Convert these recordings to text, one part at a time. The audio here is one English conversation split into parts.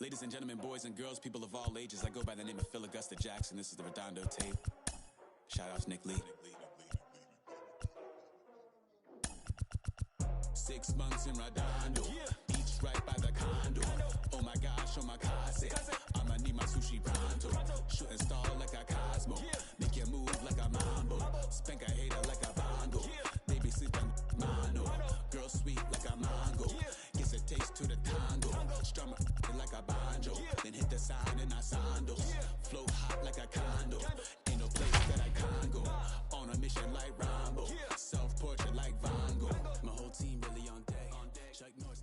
Ladies and gentlemen, boys and girls, people of all ages, I go by the name of Phil Augusta Jackson. This is the Redondo tape. Shout out to Nick Lee. 6 months in Redondo, beach right by the condo. Oh my gosh, oh my casa, I'ma need my sushi pronto. Shooting star like a Cosmo, make you move like a mambo. Spank a hater like a bongo, baby sleeping mano. Girl sweet like a mango, gets a taste to the tango. Strum it like a banjo, then hit the sign in our sandals. Flow hot like a condo, ain't no place that I can't go. On a mission like Rambo, self-portrait like Van Gogh. My whole team really on deck. Chuck Norris.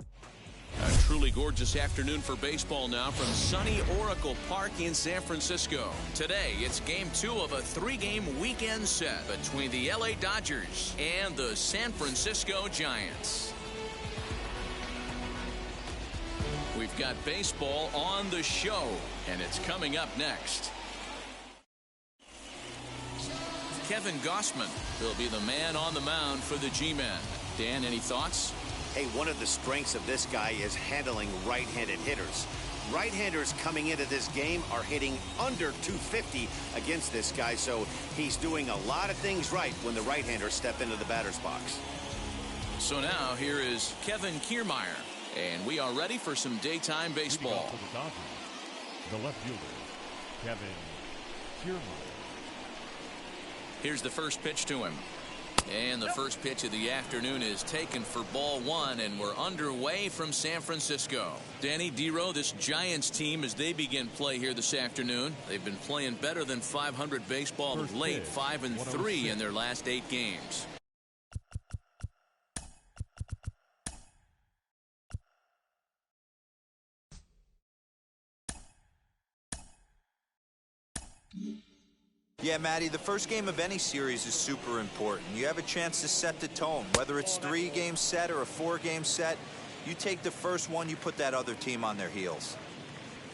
A truly gorgeous afternoon for baseball now from sunny Oracle Park in San Francisco. Today, it's game 2 of a 3-game weekend set between the LA Dodgers and the San Francisco Giants. We've got baseball on the show, and it's coming up next. Kevin Gausman will be the man on the mound for the G-Men. Dan, any thoughts? Hey, one of the strengths of this guy is handling right-handed hitters. Right-handers coming into this game are hitting under 250 against this guy, so he's doing a lot of things right when the right-handers step into the batter's box. So now here is Kevin Kiermaier, and we are ready for some daytime baseball. For the Dodgers, the left fielder, Kevin Kiermaier. Here's the first pitch to him. And the first pitch of the afternoon is taken for ball 1, and we're underway from San Francisco. Danny Dero, this Giants team, as they begin play here this afternoon, they've been playing better than 500 baseball of late, 5-3 in their last 8 games. Yeah, Matty, the first game of any series is super important. You have a chance to set the tone. Whether it's 3-game set or a 4-game set, you take the first one, you put that other team on their heels.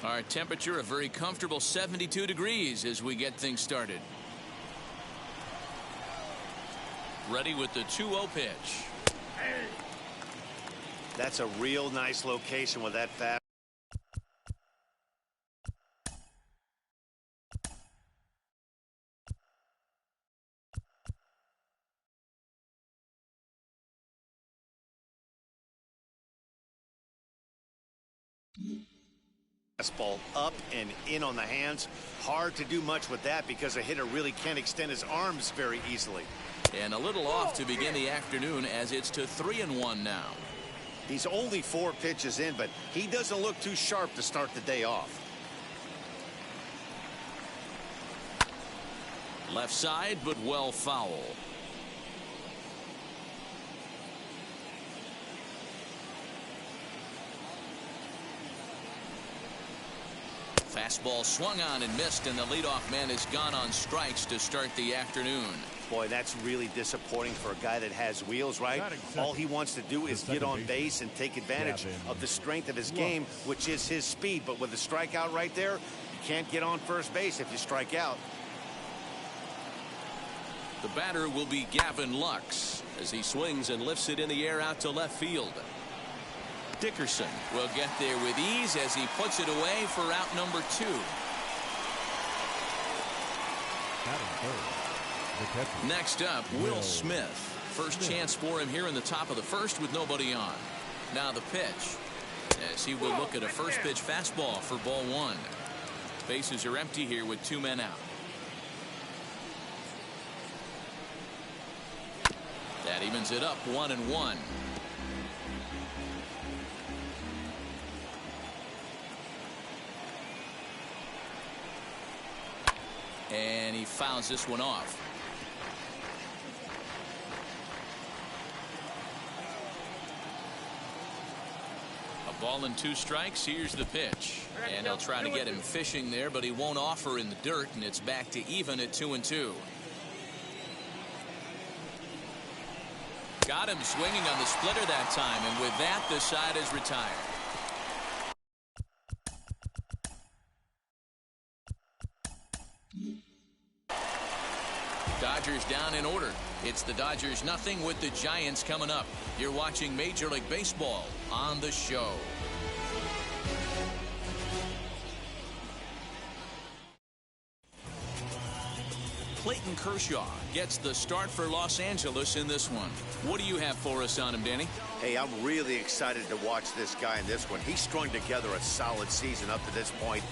Our temperature, a very comfortable 72 degrees as we get things started. Ready with the 2-0 pitch. That's a real nice location with that fast. Fastball up and in on the hands. Hard to do much with that because a hitter really can't extend his arms very easily. And a little off to begin the afternoon as it's to 3-1 now. He's only 4 pitches in, but he doesn't look too sharp to start the day off. Left side, but well foul. Fastball swung on and missed, and the leadoff man is gone on strikes to start the afternoon. Boy, that's really disappointing for a guy that has wheels, right? All he wants to do is get on base and take advantage of the strength of his game, which is his speed. But with the strikeout right there, you can't get on first base if you strike out. The batter will be Gavin Lux as he swings and lifts it in the air out to left field. Dickerson will get there with ease as he puts it away for out number 2. Next up, Will Smith. First chance for him here in the top of the first with nobody on. Now the pitch as he will look at a first pitch fastball for ball 1. Bases are empty here with 2 men out. That evens it up 1-1. And he fouls this one off. A ball and 2 strikes. Here's the pitch. And he'll try to get him fishing there, but he won't offer in the dirt, and it's back to even at 2-2. Got him swinging on the splitter that time, and with that, the side is retired. Dodgers down in order. It's the Dodgers nothing with the Giants coming up. You're watching Major League Baseball on the show. Clayton Kershaw gets the start for Los Angeles in this one. What do you have for us on him, Danny? Hey, I'm really excited to watch this guy in this one. He's strung together a solid season up to this point.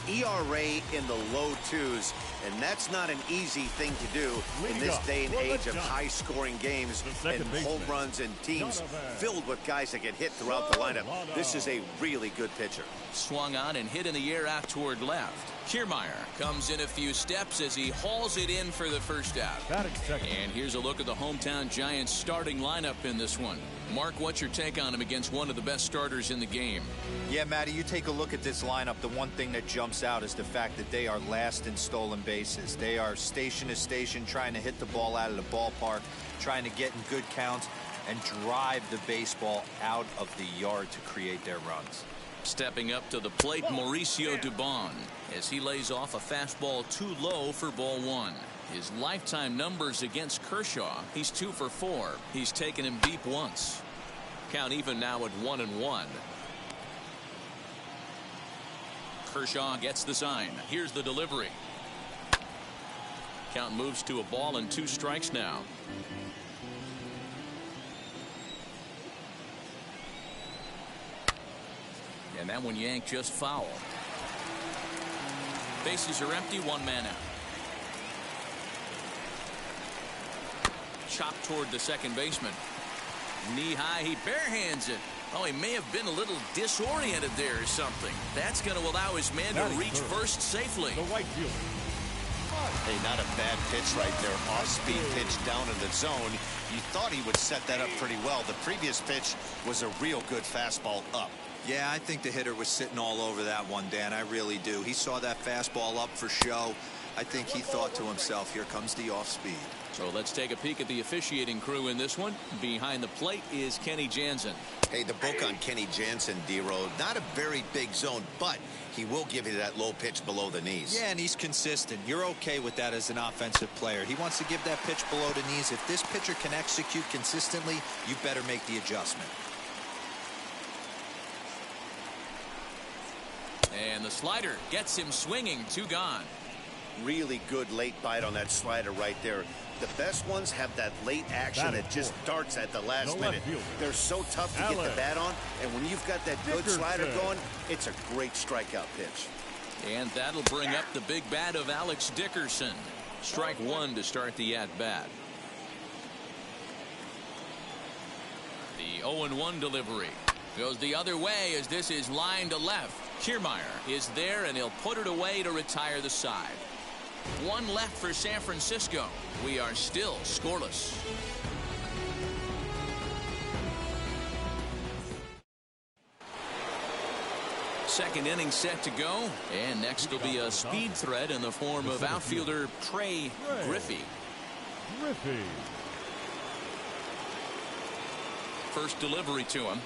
ERA in the low 2s, and that's not an easy thing to do in this day and age of high-scoring games and home runs and teams filled with guys that get hit throughout the lineup. This is a really good pitcher. Swung on and hit in the air out toward left. Kiermaier comes in a few steps as he hauls it in for the first out. And here's a look at the hometown Giants starting lineup in this one. Mark, what's your take on him against one of the best starters in the game? Yeah, Matty, you take a look at this lineup. The one thing that jumps out is the fact that they are last in stolen bases. They are station to station trying to hit the ball out of the ballpark, trying to get in good counts and drive the baseball out of the yard to create their runs. Stepping up to the plate, Mauricio Dubon, as he lays off a fastball too low for ball 1. His lifetime numbers against Kershaw, he's 2 for 4. He's taken him deep once. Count even now at 1-1. Kershaw gets the sign. Here's the delivery. Count moves to a ball and 2 strikes now. And that one yanked just foul. Bases are empty, 1 man out. Chopped toward the second baseman. Knee high, he barehands it. Oh, he may have been a little disoriented there or something. That's going to allow his man to reach first safely. The right fielder. Hey, not a bad pitch right there. Off-speed pitch down in the zone. You thought he would set that up pretty well. The previous pitch was a real good fastball up. Yeah, I think the hitter was sitting all over that one, Dan. I really do. He saw that fastball up for show. I think he thought to himself, here comes the off-speed. So let's take a peek at the officiating crew in this one. Behind the plate is Kenny Jansen. Hey, the book on Kenny Jansen, D-Road, not a very big zone, but he will give you that low pitch below the knees. Yeah, and he's consistent. You're okay with that as an offensive player. He wants to give that pitch below the knees. If this pitcher can execute consistently, you better make the adjustment. And the slider gets him swinging, 2 gone. Really good late bite on that slider right there. The best ones have that late action that just starts at the last minute. They're so tough to get the bat on, and when you've got that good slider going, it's a great strikeout pitch. And that'll bring up the big bat of Alex Dickerson. Strike 1 to start the at-bat. The 0-1 delivery goes the other way as this is lined to left. Kiermaier is there, and he'll put it away to retire the side. 1 left for San Francisco. We are still scoreless. Second inning set to go, and next will be a speed threat in the form of outfielder Trey Griffey. First delivery to him.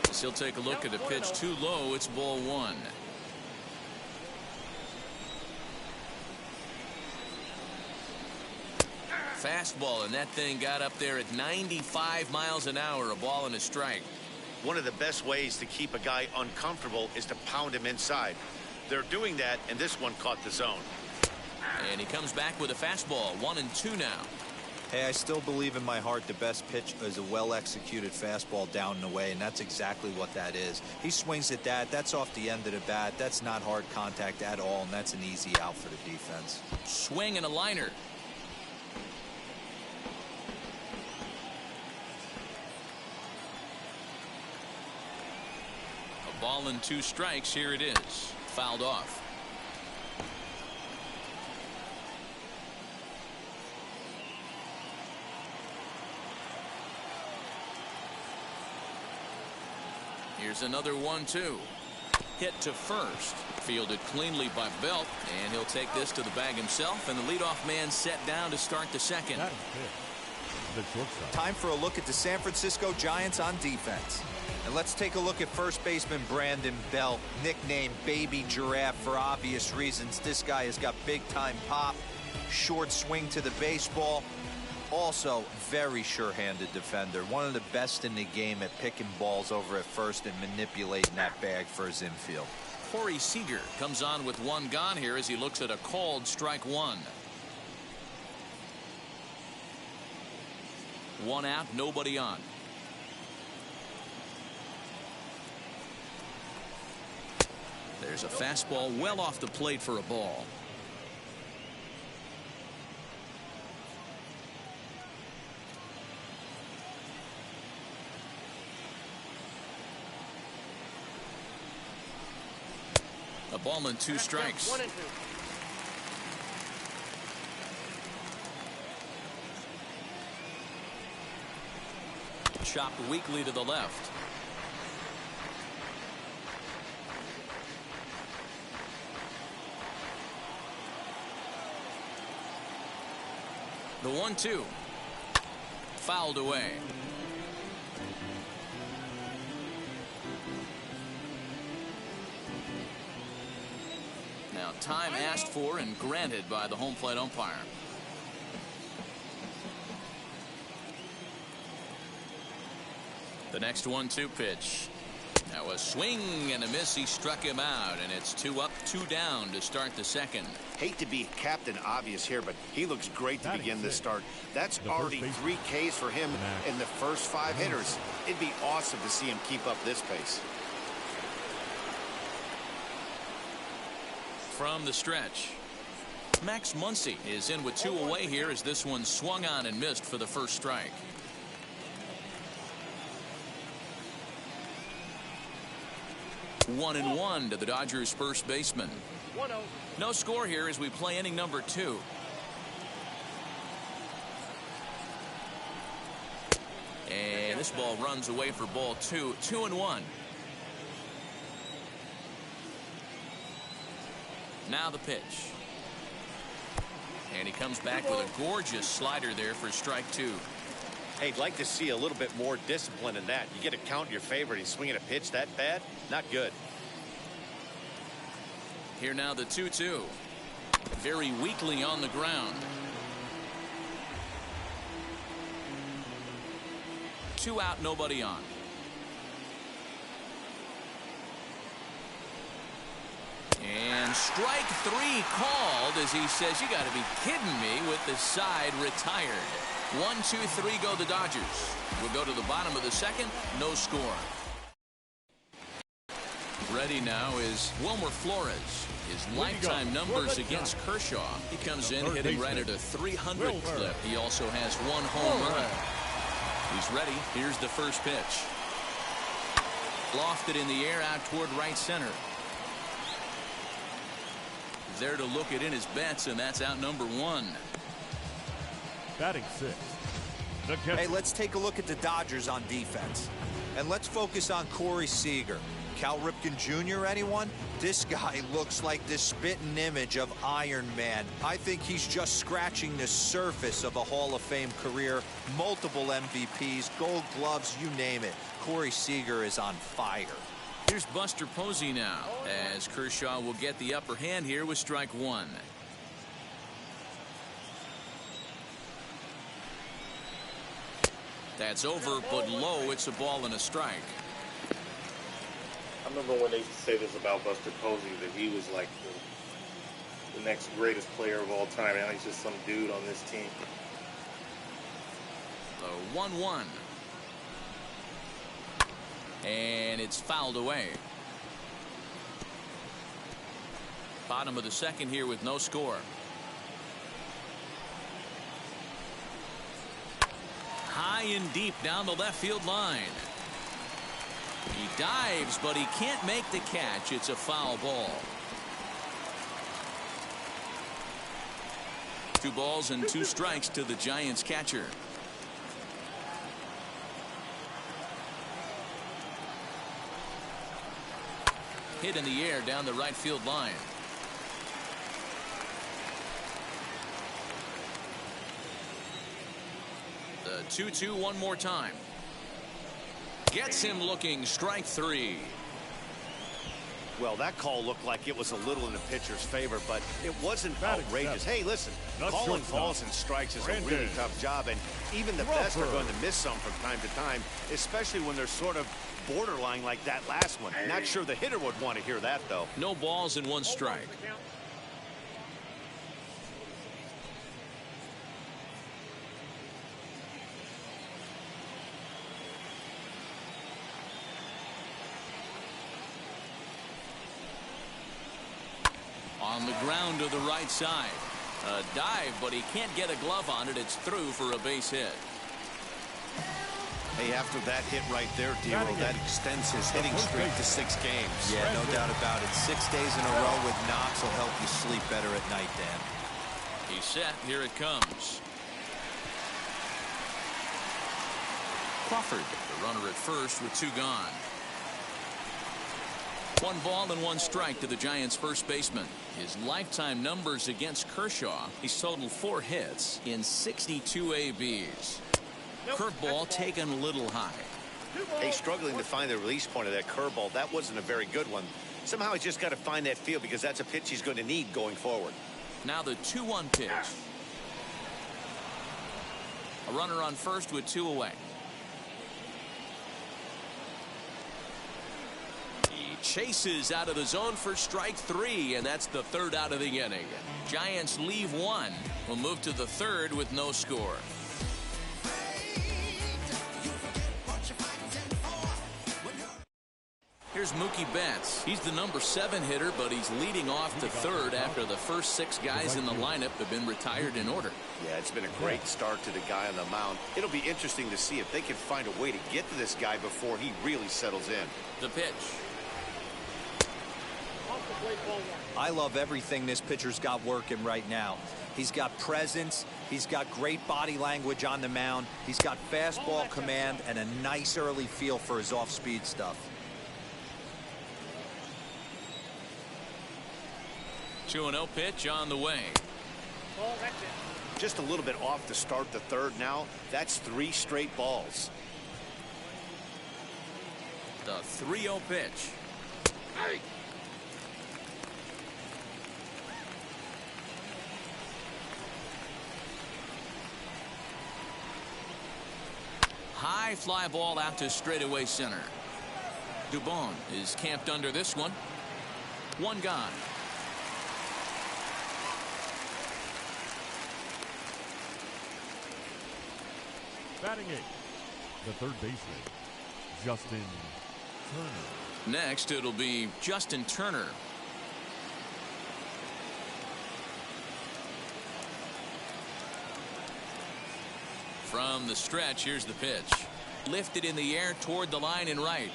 As he'll take a look at a pitch too low. It's ball 1. Fastball, and that thing got up there at 95 miles an hour. A ball and a strike. One of the best ways to keep a guy uncomfortable is to pound him inside. They're doing that, and this one caught the zone. And he comes back with a fastball. 1-2 now. Hey, I still believe in my heart the best pitch is a well-executed fastball down and away, and that's exactly what that is. He swings at that. That's off the end of the bat. That's not hard contact at all, and that's an easy out for the defense. Swing and a liner. A ball and 2 strikes. Here it is. Fouled off. Here's another 1-2. Hit to first. Fielded cleanly by Belt, and he'll take this to the bag himself, and the leadoff man set down to start the second. Time for a look at the San Francisco Giants on defense. And let's take a look at first baseman Brandon Belt, nicknamed Baby Giraffe for obvious reasons. This guy has got big-time pop, short swing to the baseball. Also, very sure-handed defender. One of the best in the game at picking balls over at first and manipulating that bag for his infield. Corey Seager comes on with 1 gone here as he looks at a called strike 1. 1 out, nobody on. There's a fastball well off the plate for a ball. A ball and 2 strikes. 1 and 2. Chopped weakly to the left. The 1-2. Fouled away. Now time asked for and granted by the home plate umpire. The next 1-2 pitch. Now a swing and a miss. He struck him out, and it's 2 up, 2 down to start the second. Hate to be Captain Obvious here, but he looks great to begin this start. That's already 3 Ks for him in the first 5 hitters. It'd be awesome to see him keep up this pace. From the stretch, Max Muncy is in with 2 away here as this one swung on and missed for the first strike. One and 1 to the Dodgers first baseman. 1-0. No score here as we play inning number 2. And this ball runs away for ball 2. 2-1. Now the pitch. And he comes back with a gorgeous slider there for strike 2. Hey, I'd like to see a little bit more discipline in that. You get a count in your favor and he's swinging a pitch that bad. Not good. Here now the 2-2. Very weakly on the ground. 2 out, nobody on. And strike 3 called as he says, you got to be kidding me, with the side retired. 1, 2, 3 go the Dodgers. We'll go to the bottom of the second. No score. Ready now is Wilmer Flores. His lifetime numbers against Kershaw. He comes in hitting right at a 300 clip. He also has 1 home run. He's ready. Here's the first pitch. Lofted in the air out toward right center. There to look it in his bets, and that's out number 1. Batting 6. Hey, let's take a look at the Dodgers on defense. And let's focus on Corey Seager. Cal Ripken Jr., anyone? This guy looks like the spitting image of Iron Man. I think he's just scratching the surface of a Hall of Fame career. Multiple MVPs, Gold Gloves, you name it. Corey Seager is on fire. Here's Buster Posey now, as Kershaw will get the upper hand here with strike 1. That's over, but low. It's a ball and a strike. I remember when they used to say this about Buster Posey, that he was like the next greatest player of all time. Now he's just some dude on this team. The 1-1. And it's fouled away. Bottom of the second here with no score. High and deep down the left field line. He dives, but he can't make the catch. It's a foul ball. 2 balls and 2 strikes to the Giants catcher. Hit in the air down the right field line. The 2-2 one more time. Gets him looking. Strike 3. Well, that call looked like it was a little in the pitcher's favor, but it wasn't outrageous. Hey, listen, calling balls and strikes is a really tough job, and even the best are going to miss some from time to time, especially when they're sort of borderline like that last one. Not sure the hitter would want to hear that, though. No balls and 1 strike. ground to the right side. A dive, but he can't get a glove on it. It's through for a base hit. Hey, after that hit right there, Dero, that extends his hitting streak to 6 games. Yeah, no doubt about it. 6 days in a row with knocks will help you sleep better at night, Dan. He's set. Here it comes. Crawford, the runner at first with 2 gone. 1 ball and 1 strike to the Giants' first baseman. His lifetime numbers against Kershaw, he's totaled 4 hits in 62 ABs. Curveball taken a little high. Hey, struggling to find the release point of that curveball. That wasn't a very good one. Somehow he's just got to find that feel because that's a pitch he's going to need going forward. Now the 2-1 pitch. A runner on first with 2 away. He chases out of the zone for strike 3, and that's the 3rd out of the inning. Giants leave 1. We'll move to the 3rd with no score. Here's Mookie Betts. He's the number 7 hitter, but he's leading off to 3rd after the first 6 guys in the lineup have been retired in order. Yeah, it's been a great start to the guy on the mound. It'll be interesting to see if they can find a way to get to this guy before he really settles in. The pitch. I love everything this pitcher's got working right now. He's got presence. He's got great body language on the mound. He's got fastball command and a nice early feel for his off-speed stuff. 2-0 pitch on the way. Just a little bit off to start the 3rd now. That's 3 straight balls. The 3-0 pitch. Hey. High fly ball out to straightaway center. Dubon is camped under this one. 1 gone. Batting 8th, the 3rd baseman, Justin Turner. Next, it'll be Justin Turner. From the stretch, here's the pitch. Lifted in the air toward the line and right.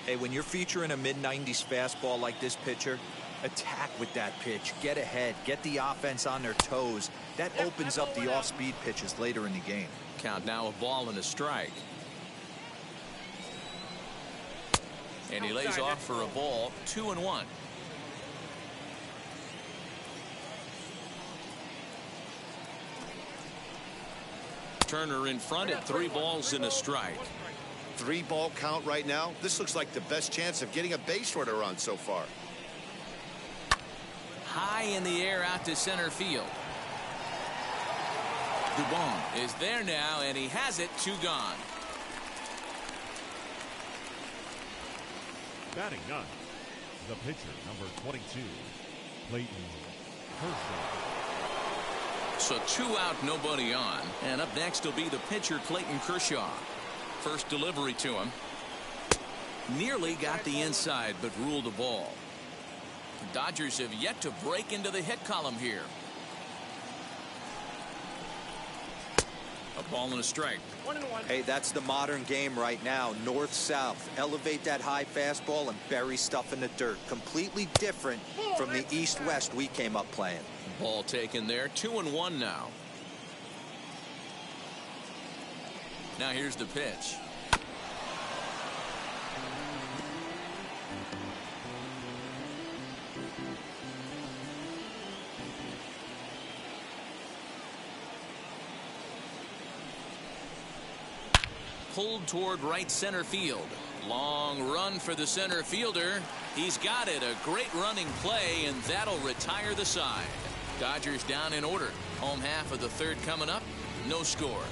Hey, when you're featuring a mid-90s fastball like this pitcher, attack with that pitch. Get ahead. Get the offense on their toes. That opens up the off-speed pitches later in the game. Count now a ball and a strike. And he lays off for a ball. 2-1. Turner in front at 3 balls and a strike. 3-ball count right now. This looks like the best chance of getting a base runner on so far. High in the air out to center field. Dubon is there now, and he has it. 2 gone. Batting 9th, the pitcher, number 22, Clayton Kershaw. So 2 out, nobody on. And up next will be the pitcher, Clayton Kershaw. First delivery to him. Nearly got the inside, but ruled a ball. The Dodgers have yet to break into the hit column here. A ball and a strike. 1-1. Hey, that's the modern game right now. North-south. Elevate that high fastball and bury stuff in the dirt. Completely different from the east-west we came up playing. Ball taken there. 2-1 now. Now here's the pitch. Pulled toward right center field. Long run for the center fielder. He's got it. A great running play, and that'll retire the side. Dodgers down in order. Home half of the 3rd coming up. No score.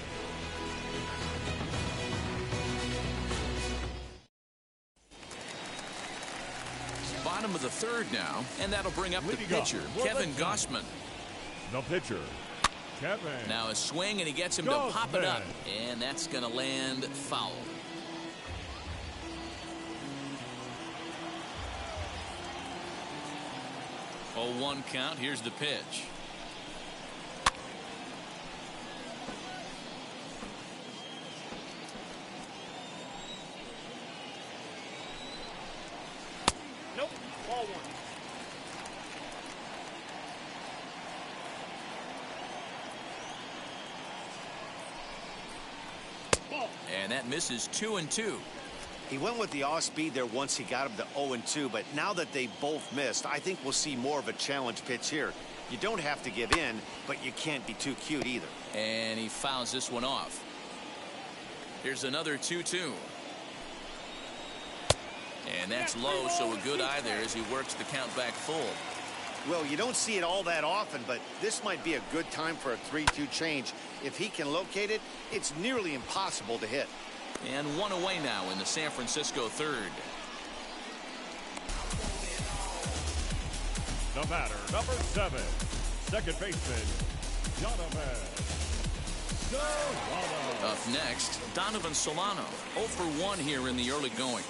Bottom of the 3rd now, and that'll bring up the pitcher, Kevin Gausman. The pitcher, Kevin. Now a swing, and he gets him to pop it up, and that's going to land foul. 0-1 count. Here's the pitch. Nope. Ball 1. And that misses 2-2. He went with the off speed there once he got him to 0-2, but now that they both missed, I think we'll see more of a challenge pitch here. You don't have to give in, but you can't be too cute either. And he fouls this one off. Here's another 2-2. And that's low, so a good eye there as he works the count back full. Well, you don't see it all that often, but this might be a good time for a 3-2 change. If he can locate it, it's nearly impossible to hit. And one away now in the San Francisco third. The batter, number 7, second baseman, Donovan Solano. Up next, Donovan Solano. 0 for 1 here in the early going.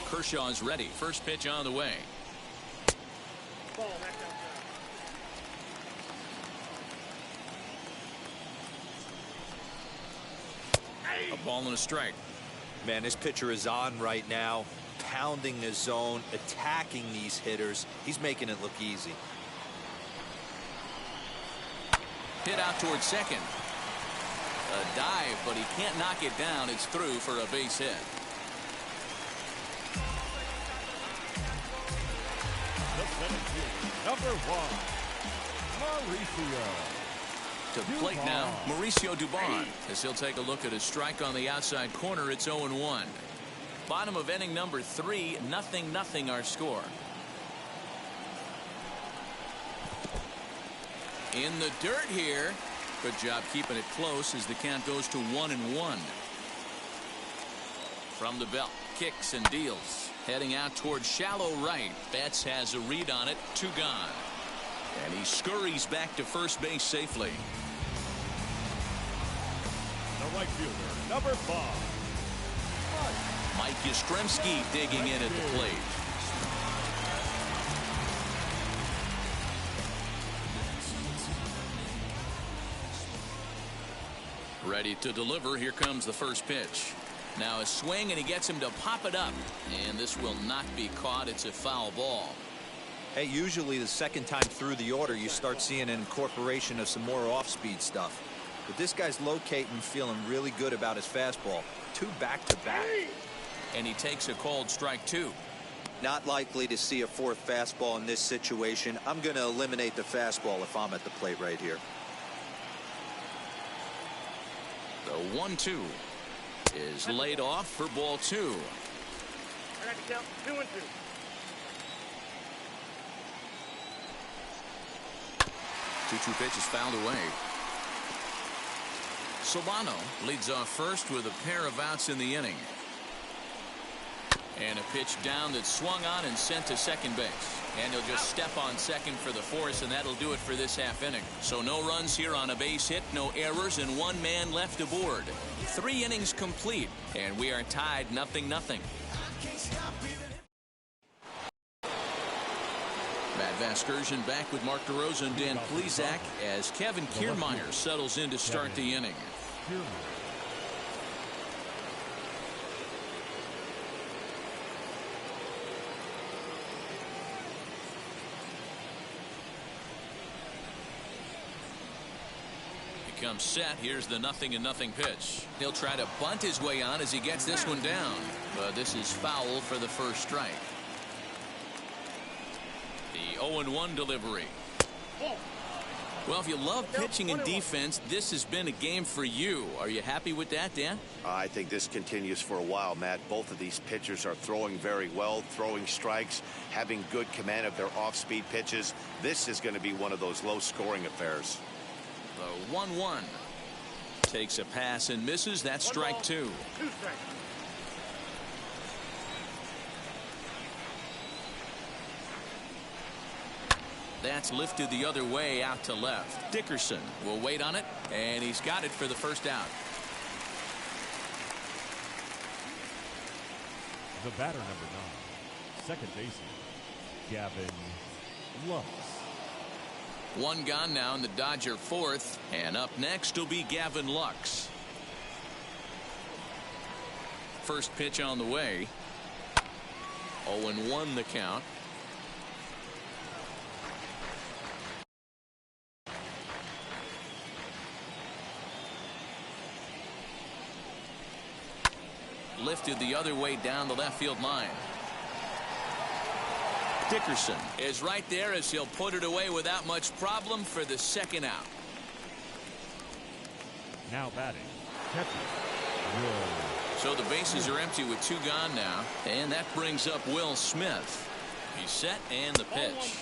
Kershaw is ready. First pitch on the way. Ball back outside. A ball and a strike. Man, this pitcher is on right now, pounding the zone, attacking these hitters. He's making it look easy. Hit out towards second. A dive, but he can't knock it down. It's through for a base hit. Number 1, Mauricio. To plate now, Mauricio Dubon, as he'll take a look at a strike on the outside corner. It's 0-1. Bottom of inning number 3, 0-0 our score. In the dirt here. Good job keeping it close as the count goes to 1-1. From the belt, kicks and deals. Heading out towards shallow right. Betts has a read on it. 2 gone. And he scurries back to first base safely. The right fielder, number 5, Mike Yastrzemski digging in at the plate. Ready to deliver. Here comes the first pitch. Now a swing, and he gets him to pop it up. And this will not be caught. It's a foul ball. Hey, usually the second time through the order, you start seeing an incorporation of some more off-speed stuff. But this guy's locating, feeling really good about his fastball. 2 back-to-back. And he takes a called strike 2. Not likely to see a 4th fastball in this situation. I'm going to eliminate the fastball if I'm at the plate right here. The 1-2 is laid off for ball 2. I got to count 2-2. 2-2 pitch is fouled away. Solano leads off first with a pair of outs in the inning. And a pitch down that's swung on and sent to second base. And he'll just step on second for the force, and that'll do it for this half inning. So no runs here on a base hit, no errors, and 1 man left aboard. 3 innings complete, and we are tied 0-0. Matt Vasgersian back with Mark DeRosa and Dan Plesac as Kevin Kiermaier settles in to start the inning. Comes set. Here's the 0-0 pitch. He'll try to bunt his way on as he gets this one down, but this is foul for the first strike. The 0-1 delivery. Well, if you love pitching and defense, this has been a game for you. Are you happy with that, Dan? I think this continues for a while, Matt. Both of these pitchers are throwing very well, throwing strikes, having good command of their off-speed pitches. This is going to be one of those low-scoring affairs. The 1-1. Takes a pass and misses. That's strike two. 2 strikes. That's lifted the other way out to left. Dickerson will wait on it, and he's got it for the first out. The batter, number 9, second baseman, Gavin Lux. One gone now in the Dodger fourth, and up next will be Gavin Lux. First pitch on the way. 0-1 the count. Lifted the other way down the left field line. Dickerson is right there as he'll put it away without much problem for the second out. Now batting, catcher, Will. So the bases are empty with 2 gone now, and that brings up Will Smith. He's set and the pitch.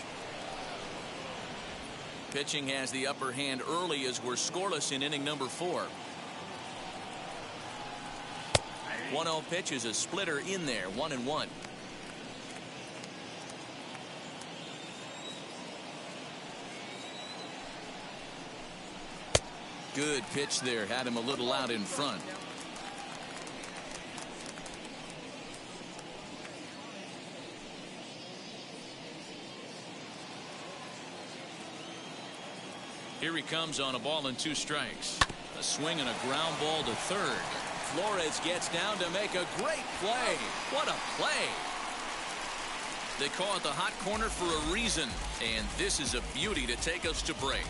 Pitching has the upper hand early as we're scoreless in inning number 4. 1-0 pitch is a splitter in there, 1-1. Good pitch there, had him a little out in front. Here he comes on a ball and 2 strikes. A swing and a ground ball to third. Flores gets down to make a great play. What a play. They call it the hot corner for a reason, and this is a beauty to take us to break.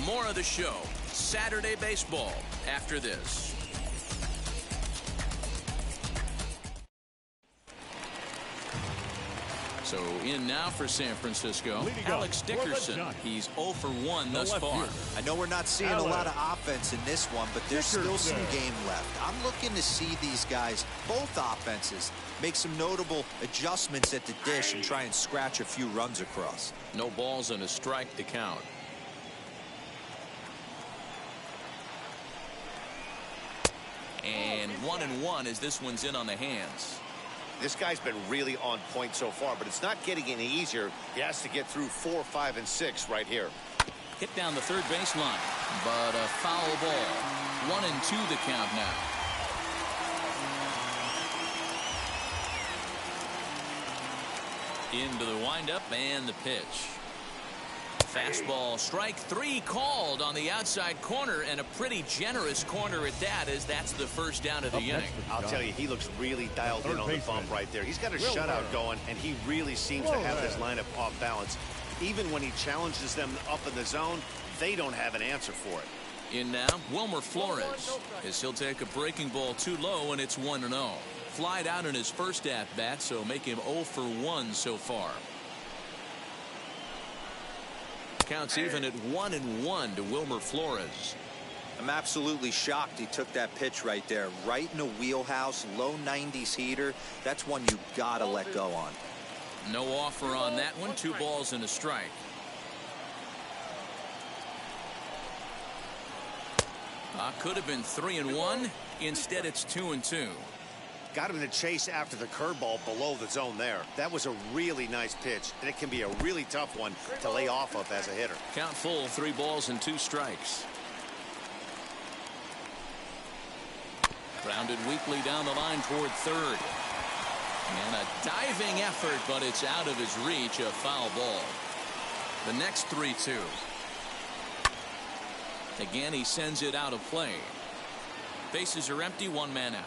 More of the show, Saturday Baseball, after this. So in now for San Francisco, Alex Dickerson. He's 0 for 1 thus far. I know we're not seeing a lot of offense in this one, but there's still some game left. I'm looking to see these guys, both offenses, make some notable adjustments at the dish and try and scratch a few runs across. No balls and a strike to count. And 1-1 as this one's in on the hands. This guy's been really on point so far, but it's not getting any easier. He has to get through 4, 5, and 6 right here. Hit down the third baseline, but a foul ball. 1-2 the count now. Into the windup and the pitch. Fastball, strike 3 called on the outside corner, and a pretty generous corner at that, as that's the first down of the inning. I'll tell you, he looks really dialed in on the bump right there. He's got a shutout going, and he really seems to have this lineup off balance. Even when he challenges them up in the zone, they don't have an answer for it. In now, Wilmer Flores, as he'll take a breaking ball too low, and it's 1-0. Flied out in his first at-bat, so make him 0 for 1 so far. Counts even at 1-1 to Wilmer Flores. I'm absolutely shocked he took that pitch right there. Right in a wheelhouse, low 90s heater. That's one you gotta let go on. No offer on that one. 2 balls and a strike. Could have been 3-1. Instead, it's 2-2. Got him to chase after the curveball below the zone there. That was a really nice pitch, and it can be a really tough one to lay off of as a hitter. Count full, 3 balls and 2 strikes. Grounded weakly down the line toward third. And a diving effort, but it's out of his reach, a foul ball. The next 3-2. Again, he sends it out of play. Bases are empty, 1 man out.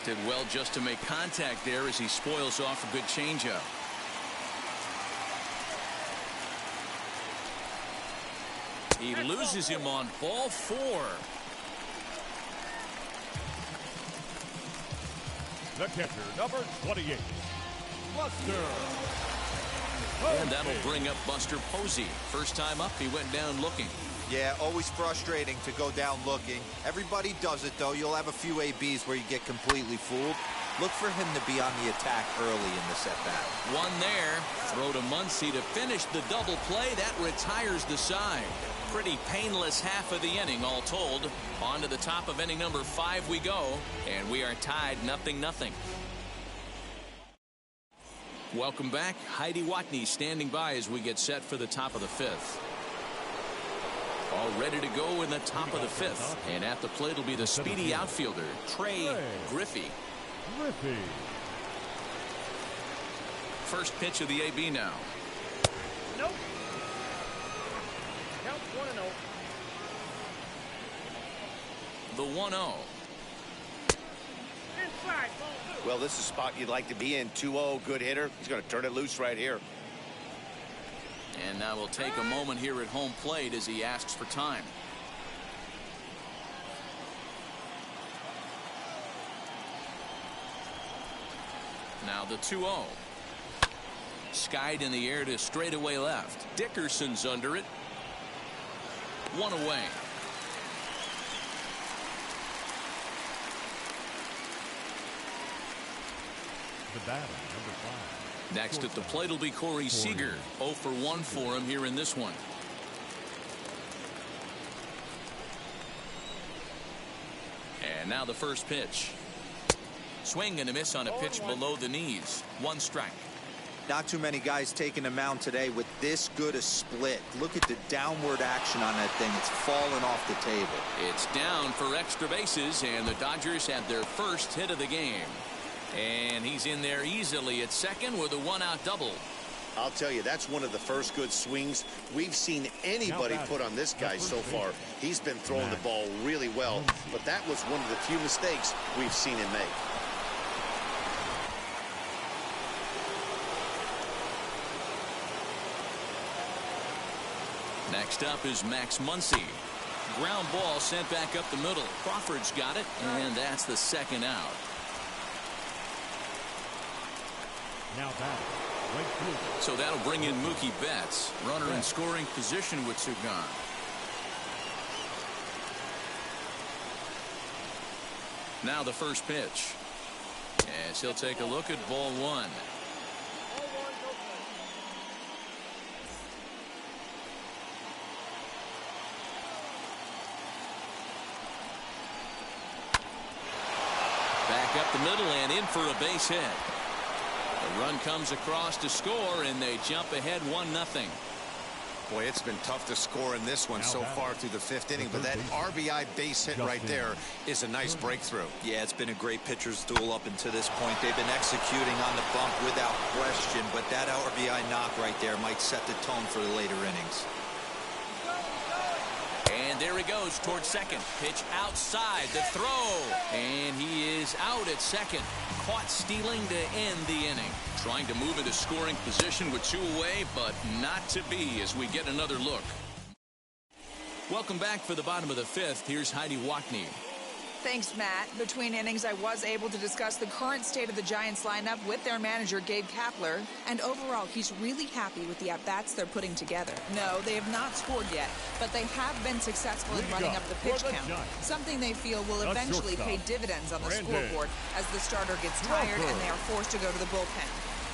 Did well just to make contact there as he spoils off a good changeup. He loses him on ball 4. The catcher, number 28, Buster. And that'll bring up Buster Posey. First time up, he went down looking. Yeah, always frustrating to go down looking. Everybody does it, though. You'll have a few ABs where you get completely fooled. Look for him to be on the attack early in this at-bat. One there. Throw to Muncy to finish the double play. That retires the side. Pretty painless half of the inning all told. On to the top of inning number 5 we go, and we are tied 0-0. Welcome back. Heidi Watney standing by as we get set for the top of the 5th. All ready to go in the top of the 5th. And at the plate will be the speedy outfielder, Trey Griffey. First pitch of the AB now. Nope. Count 1-0. The 1-0. Inside, ball 2. Well, this is a spot you'd like to be in. 2-0, good hitter. He's going to turn it loose right here. And now we'll take a moment here at home plate as he asks for time. Now the 2-0. Skied in the air to straightaway left. Dickerson's under it. 1 away. The batter, number 5. Next at the plate will be Corey Seager. 0 for 1 for him here in this one. And now the first pitch. Swing and a miss on a pitch below the knees. 1 strike. Not too many guys taking the mound today with this good a split. Look at the downward action on that thing. It's falling off the table. It's down for extra bases, and the Dodgers have their first hit of the game. And he's in there easily at second with a 1-out double. I'll tell you, that's one of the first good swings we've seen anybody put on this guy so far. He's been throwing the ball really well, but that was one of the few mistakes we've seen him make. Next up is Max Muncy. Ground ball sent back up the middle. Crawford's got it, and that's the 2nd out. Now back, right fielder. So that'll bring in Mookie Betts. Runner in scoring position with 2 gone. Now the first pitch. As he'll take a look at ball 1. Back up the middle and in for a base hit. The run comes across to score, and they jump ahead 1-0. Boy, it's been tough to score in this one so far through the 5th inning, but that RBI base hit right there is a nice breakthrough. Yeah, it's been a great pitcher's duel up until this point. They've been executing on the bump without question, but that RBI knock right there might set the tone for the later innings. And there he goes towards second. Pitch outside, the throw. And he is out at second. Caught stealing to end the inning. Trying to move into scoring position with 2 away, but not to be as we get another look. Welcome back for the bottom of the 5th. Here's Heidi Watney. Thanks, Matt. Between innings, I was able to discuss the current state of the Giants lineup with their manager, Gabe Kapler. And overall, he's really happy with the at-bats they're putting together. No, they have not scored yet, but they have been successful in running up the pitch count. Something they feel will eventually pay dividends on the scoreboard as the starter gets tired and they are forced to go to the bullpen.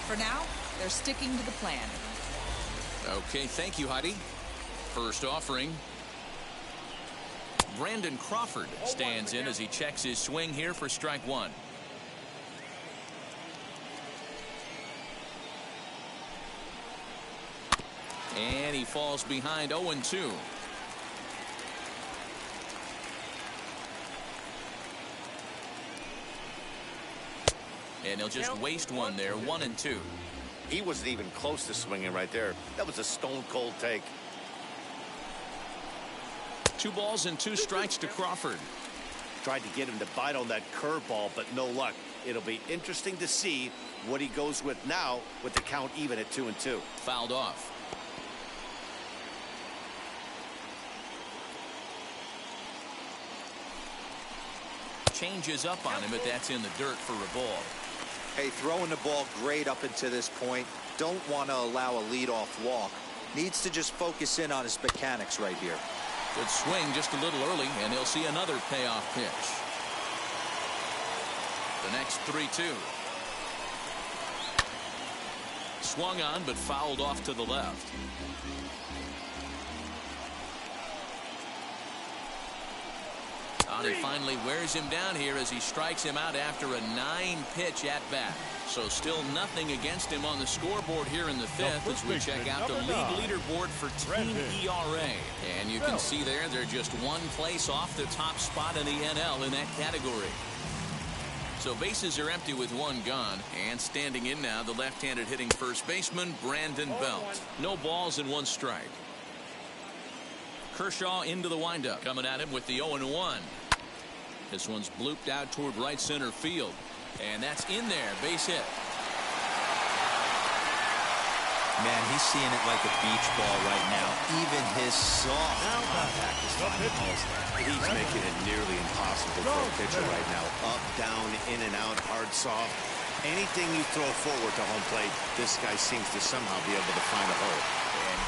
For now, they're sticking to the plan. Okay, thank you, Heidi. First offering. Brandon Crawford stands in as he checks his swing here for strike 1. And he falls behind 0-2. And he'll just waste one there, 1-2. He wasn't even close to swinging right there. That was a stone-cold take. 2 balls and 2 strikes to Crawford. Tried to get him to bite on that curveball, but no luck. It'll be interesting to see what he goes with now with the count even at 2-2. Fouled off. Changes up on him, but that's in the dirt for a ball. Hey, throwing the ball great up until this point. Don't want to allow a leadoff walk. Needs to just focus in on his mechanics right here. Good swing just a little early, and he'll see another payoff pitch. The next 3-2. Swung on, but fouled off to the left. He finally wears him down here as he strikes him out after a 9-pitch at-bat. So still nothing against him on the scoreboard here in the 5th as we check out the league leaderboard for team ERA. And you can see there they're just one place off the top spot in the NL in that category. So bases are empty with one gone, and standing in now the left-handed hitting first baseman Brandon Belt. No balls and 1 strike. Kershaw into the windup, coming at him with the 0-1. This one's blooped out toward right center field, and that's in there. Base hit. Man, he's seeing it like a beach ball right now. Even his soft contact is finding holes there. He's making it nearly impossible for a pitcher right now. Up, down, in and out, hard, soft. Anything you throw forward to home plate, this guy seems to somehow be able to find a hole.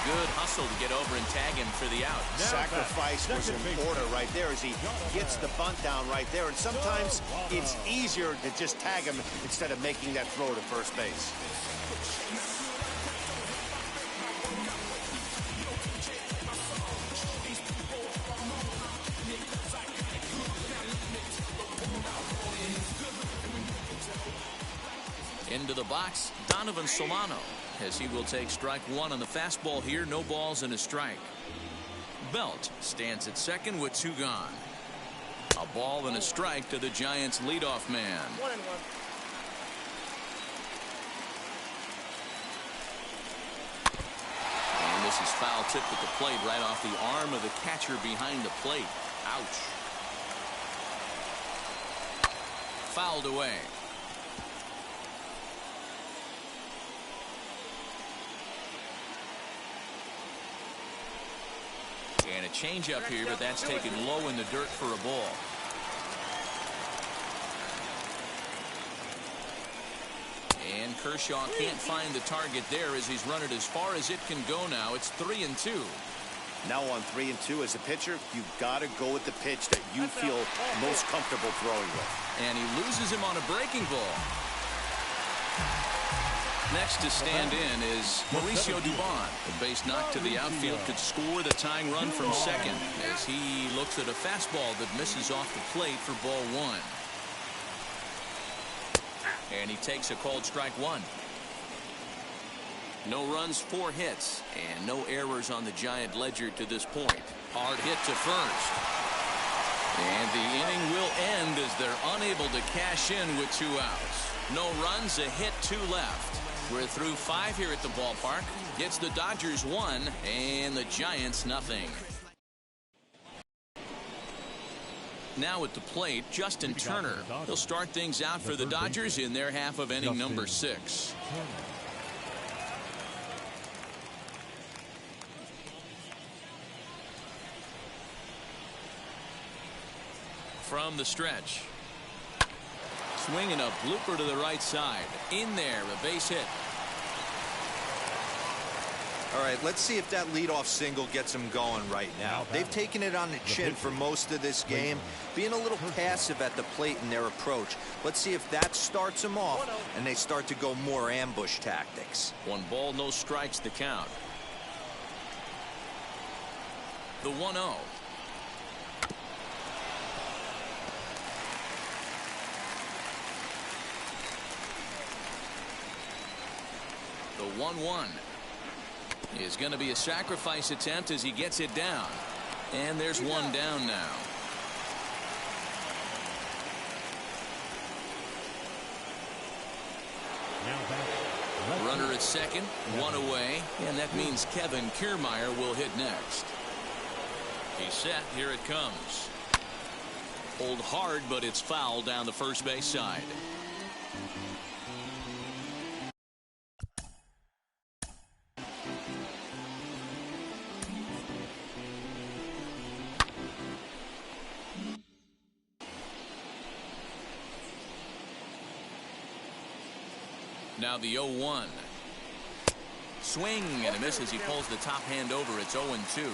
Good hustle to get over and tag him for the out. Sacrifice was in order right there as he gets the bunt down right there. And sometimes it's easier to just tag him instead of making that throw to first base. Into the box, Donovan Solano, as he will take strike 1 on the fastball here. No balls and a strike. Belt stands at second with 2 gone. A ball and a strike to the Giants leadoff man. 1-1. And this is foul tipped at the plate right off the arm of the catcher behind the plate. Ouch. Fouled away. And a changeup here, but that's taken low in the dirt for a ball. And Kershaw can't find the target there as he's run it as far as it can go now. It's 3-2. Now on 3-2 as a pitcher, you've got to go with the pitch that you feel most comfortable throwing with. And he loses him on a breaking ball. Next to stand in is Mauricio Dubon. The base knock to the outfield could score the tying run from second as he looks at a fastball that misses off the plate for ball 1. And he takes a called strike 1. No runs, 4 hits, and no errors on the Giant ledger to this point. Hard hit to first. And the inning will end as they're unable to cash in with 2 outs. No runs, a hit, 2 left. We're through 5 here at the ballpark. Gets the Dodgers 1 and the Giants nothing. Now at the plate, Justin Turner. He'll start things out for the Dodgers in their half of inning number 6. From the stretch. Swinging a blooper to the right side. In there, a base hit. All right, let's see if that leadoff single gets them going right now. They've taken it on the chin for most of this game, being a little passive at the plate in their approach. Let's see if that starts them off and they start to go more ambush tactics. 1 ball, no strikes the count. The 1-0. The 1-1 is going to be a sacrifice attempt as he gets it down. And there's 1 down now. Runner at second, 1 away, and that means Kevin Kiermaier will hit next. He's set, here it comes. Pulled hard, but it's foul down the first base side. Now the 0-1. Swing and a miss as he pulls the top hand over. It's 0-2.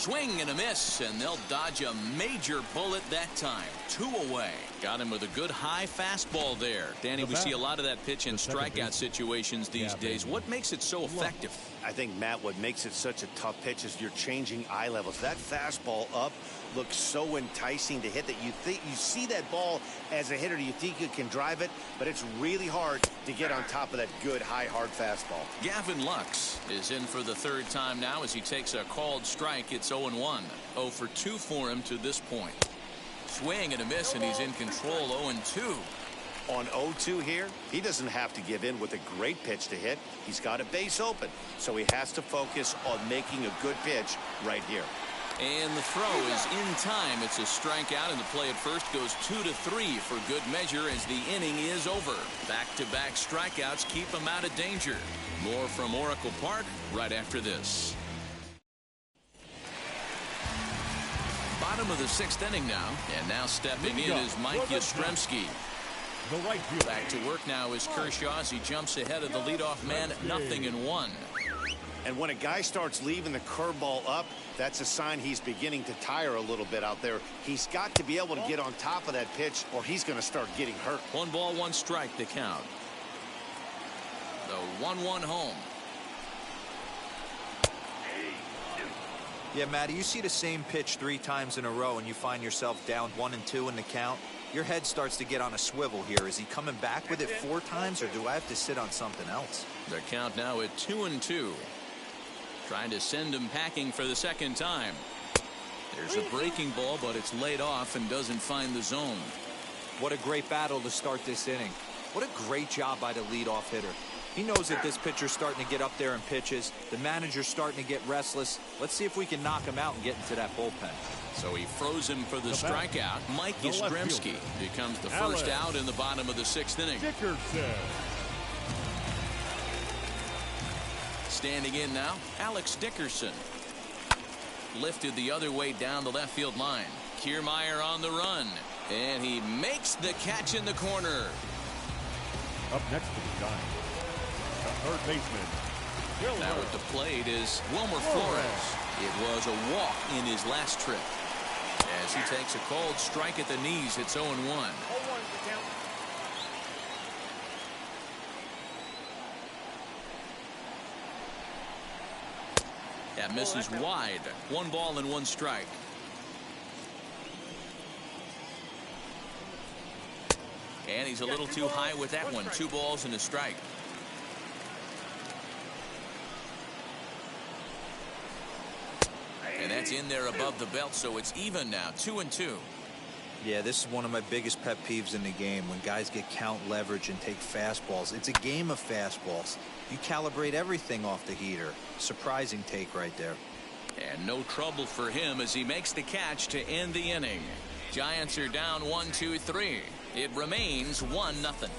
Swing and a miss, and they'll dodge a major bullet that time. 2 away. Got him with a good high fastball there. Danny, we see a lot of that pitch in strikeout situations these days. What makes it so effective? I think, Matt, what makes it such a tough pitch is you're changing eye levels. That fastball up looks so enticing to hit that you see that ball as a hitter, you think you can drive it, but it's really hard to get on top of that good high hard fastball. Gavin Lux is in for the 3rd time now as he takes a called strike. It's 0-1. 0 for 2 for him to this point. Swing and a miss, and he's in control. 0-2. On 0-2 here, he doesn't have to give in with a great pitch to hit. He's got a base open, so he has to focus on making a good pitch right here. And the throw is in time. It's a strikeout, and the play at first goes 2-3 for good measure as the inning is over. Back-to-back strikeouts keep him out of danger. More from Oracle Park right after this. Bottom of the 6th inning now, and now stepping in is Mike Yastrzemski. Back to work now is Kershaw as he jumps ahead of the leadoff man. 0-1. And when a guy starts leaving the curveball up, that's a sign he's beginning to tire a little bit out there. He's got to be able to get on top of that pitch or he's going to start getting hurt. 1 ball, 1 strike to count. The 1-1 home. Yeah, Matty, you see the same pitch 3 times in a row and you find yourself down 1-2 in the count. Your head starts to get on a swivel here. Is he coming back with it 4 times, or do I have to sit on something else? The count now at 2-2. Trying to send him packing for the 2nd time. There's a breaking ball, but it's laid off and doesn't find the zone. What a great battle to start this inning. What a great job by the leadoff hitter. He knows that this pitcher's starting to get up there in pitches. The manager's starting to get restless. Let's see if we can knock him out and get into that bullpen. So he froze him for the strikeout. Mike Yastrzemski becomes the first out in the bottom of the 6th inning. Standing in now, Alex Dickerson. Lifted the other way down the left field line. Kiermaier on the run. And he makes the catch in the corner. Up next to the Giants, the third baseman. Now at the plate is Wilmer Flores. It was a walk in his last trip. As he takes a called strike at the knees, it's 0-1. That misses wide. 1 ball and 1 strike. And he's a little too high with that one. 2 balls and a strike. And that's in there above the belt, so it's even now. 2-2. Yeah, this is one of my biggest pet peeves in the game, when guys get count leverage and take fastballs. It's a game of fastballs. You calibrate everything off the heater. Surprising take right there. And no trouble for him as he makes the catch to end the inning. Giants are down 1-2-3. It remains 1-0.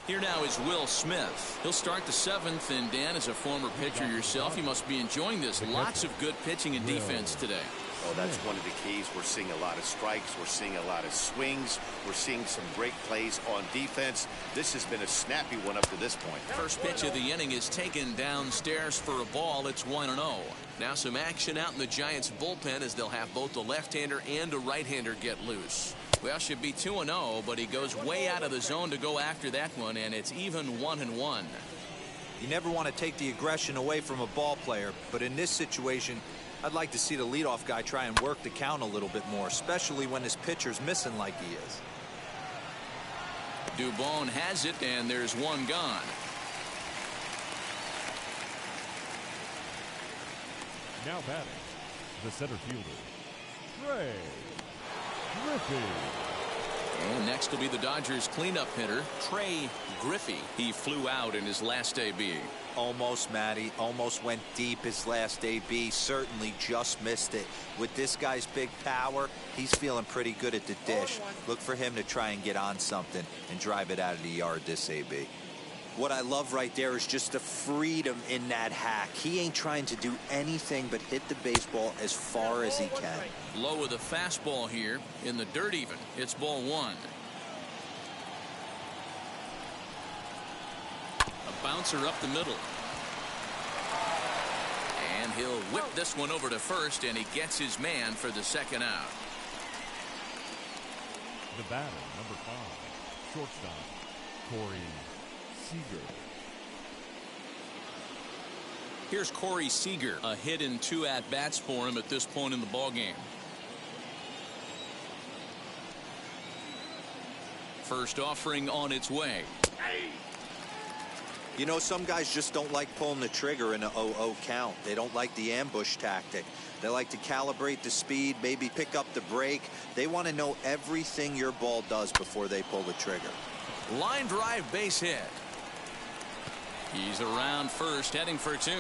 Here now is Will Smith. He'll start the 7th, and Dan, as a former pitcher yourself, you must be enjoying this. Lots of good pitching and defense today. Oh, that's one of the keys. We're seeing a lot of strikes. We're seeing a lot of swings. We're seeing some great plays on defense. This has been a snappy one up to this point. First pitch of the inning is taken downstairs for a ball. It's 1-0. Now some action out in the Giants bullpen as they'll have both the left-hander and a right-hander get loose. Well, should be 2-0, but he goes way out of the zone to go after that one, and it's even 1-1. You never want to take the aggression away from a ball player, but in this situation, I'd like to see the leadoff guy try and work the count a little bit more, especially when his pitcher's missing like he is. Dubon has it, and there's 1 gone. Now batting, the center fielder, Trey Griffey. And next will be the Dodgers cleanup hitter, Trey Griffey. He flew out in his last AB. Almost, Matty. Almost went deep his last AB. Certainly just missed it. With this guy's big power, he's feeling pretty good at the dish. Look for him to try and get on something and drive it out of the yard this AB. What I love right there is just the freedom in that hack. He ain't trying to do anything but hit the baseball as far as he can. Low with a fastball here in the dirt even. It's ball 1. A bouncer up the middle. he'll whip this one over to first, and he gets his man for the second out. The batter, number 5, shortstop, Corey Seager. Here's Corey Seager, a hit in 2 at-bats for him at this point in the ballgame. First offering on its way. You know, some guys just don't like pulling the trigger in a 0-0 count. They don't like the ambush tactic. They like to calibrate the speed, maybe pick up the break. They want to know everything your ball does before they pull the trigger. Line drive, base hit. He's around first, heading for 2.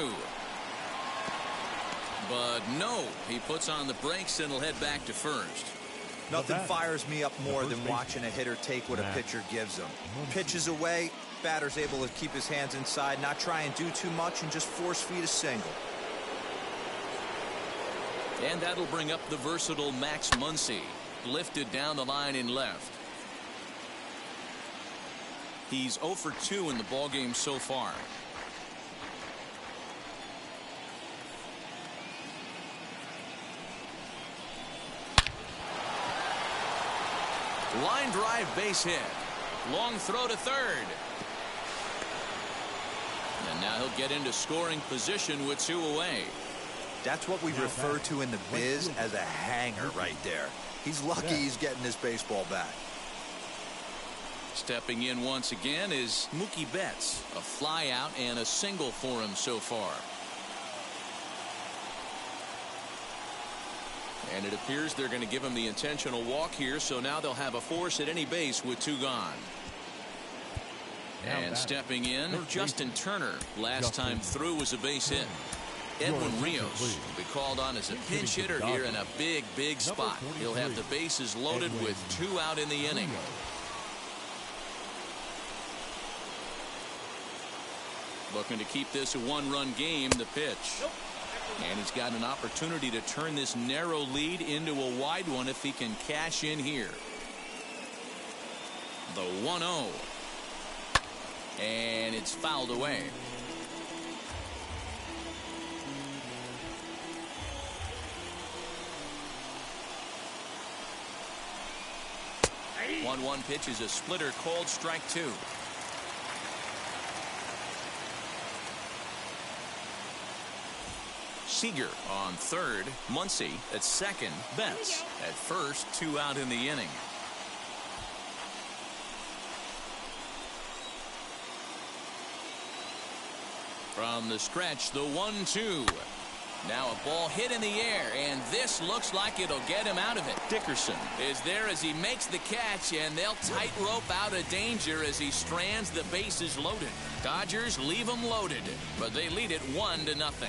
But no, he puts on the brakes and will head back to first. Nothing fires me up more than watching a hitter take what a pitcher gives him. Pitches away, batter's able to keep his hands inside, not try and do too much, and just force feed a single. And that'll bring up the versatile Max Muncy, lifted down the line in left. He's 0 for 2 in the ballgame so far. Line drive, base hit. Long throw to third. And now he'll get into scoring position with 2 away. That's what we refer to in the biz as a hanger right there. He's lucky he's getting his baseball back. Stepping in once again is Mookie Betts. A fly out and a single for him so far. And it appears they're going to give him the intentional walk here, so now they'll have a force at any base with 2 gone. And stepping in, Justin Turner. Last time through was a base hit. Edwin Rios will be called on as a pinch hitter here in a big spot. He'll have the bases loaded with 2 out in the inning. Looking to keep this a 1-run game. The pitch. And he's got an opportunity to turn this narrow lead into a wide one if he can cash in here. The 1-0. And it's fouled away. Hey. 1-1 pitch is a splitter, called strike 2. Seager on third, Muncy at second, Betts at first, 2 out in the inning. From the stretch, the 1-2. Now a ball hit in the air, and this looks like it'll get him out of it. Dickerson is there as he makes the catch, and they'll tightrope out of danger as he strands the bases loaded. Dodgers leave them loaded, but they lead it 1-0.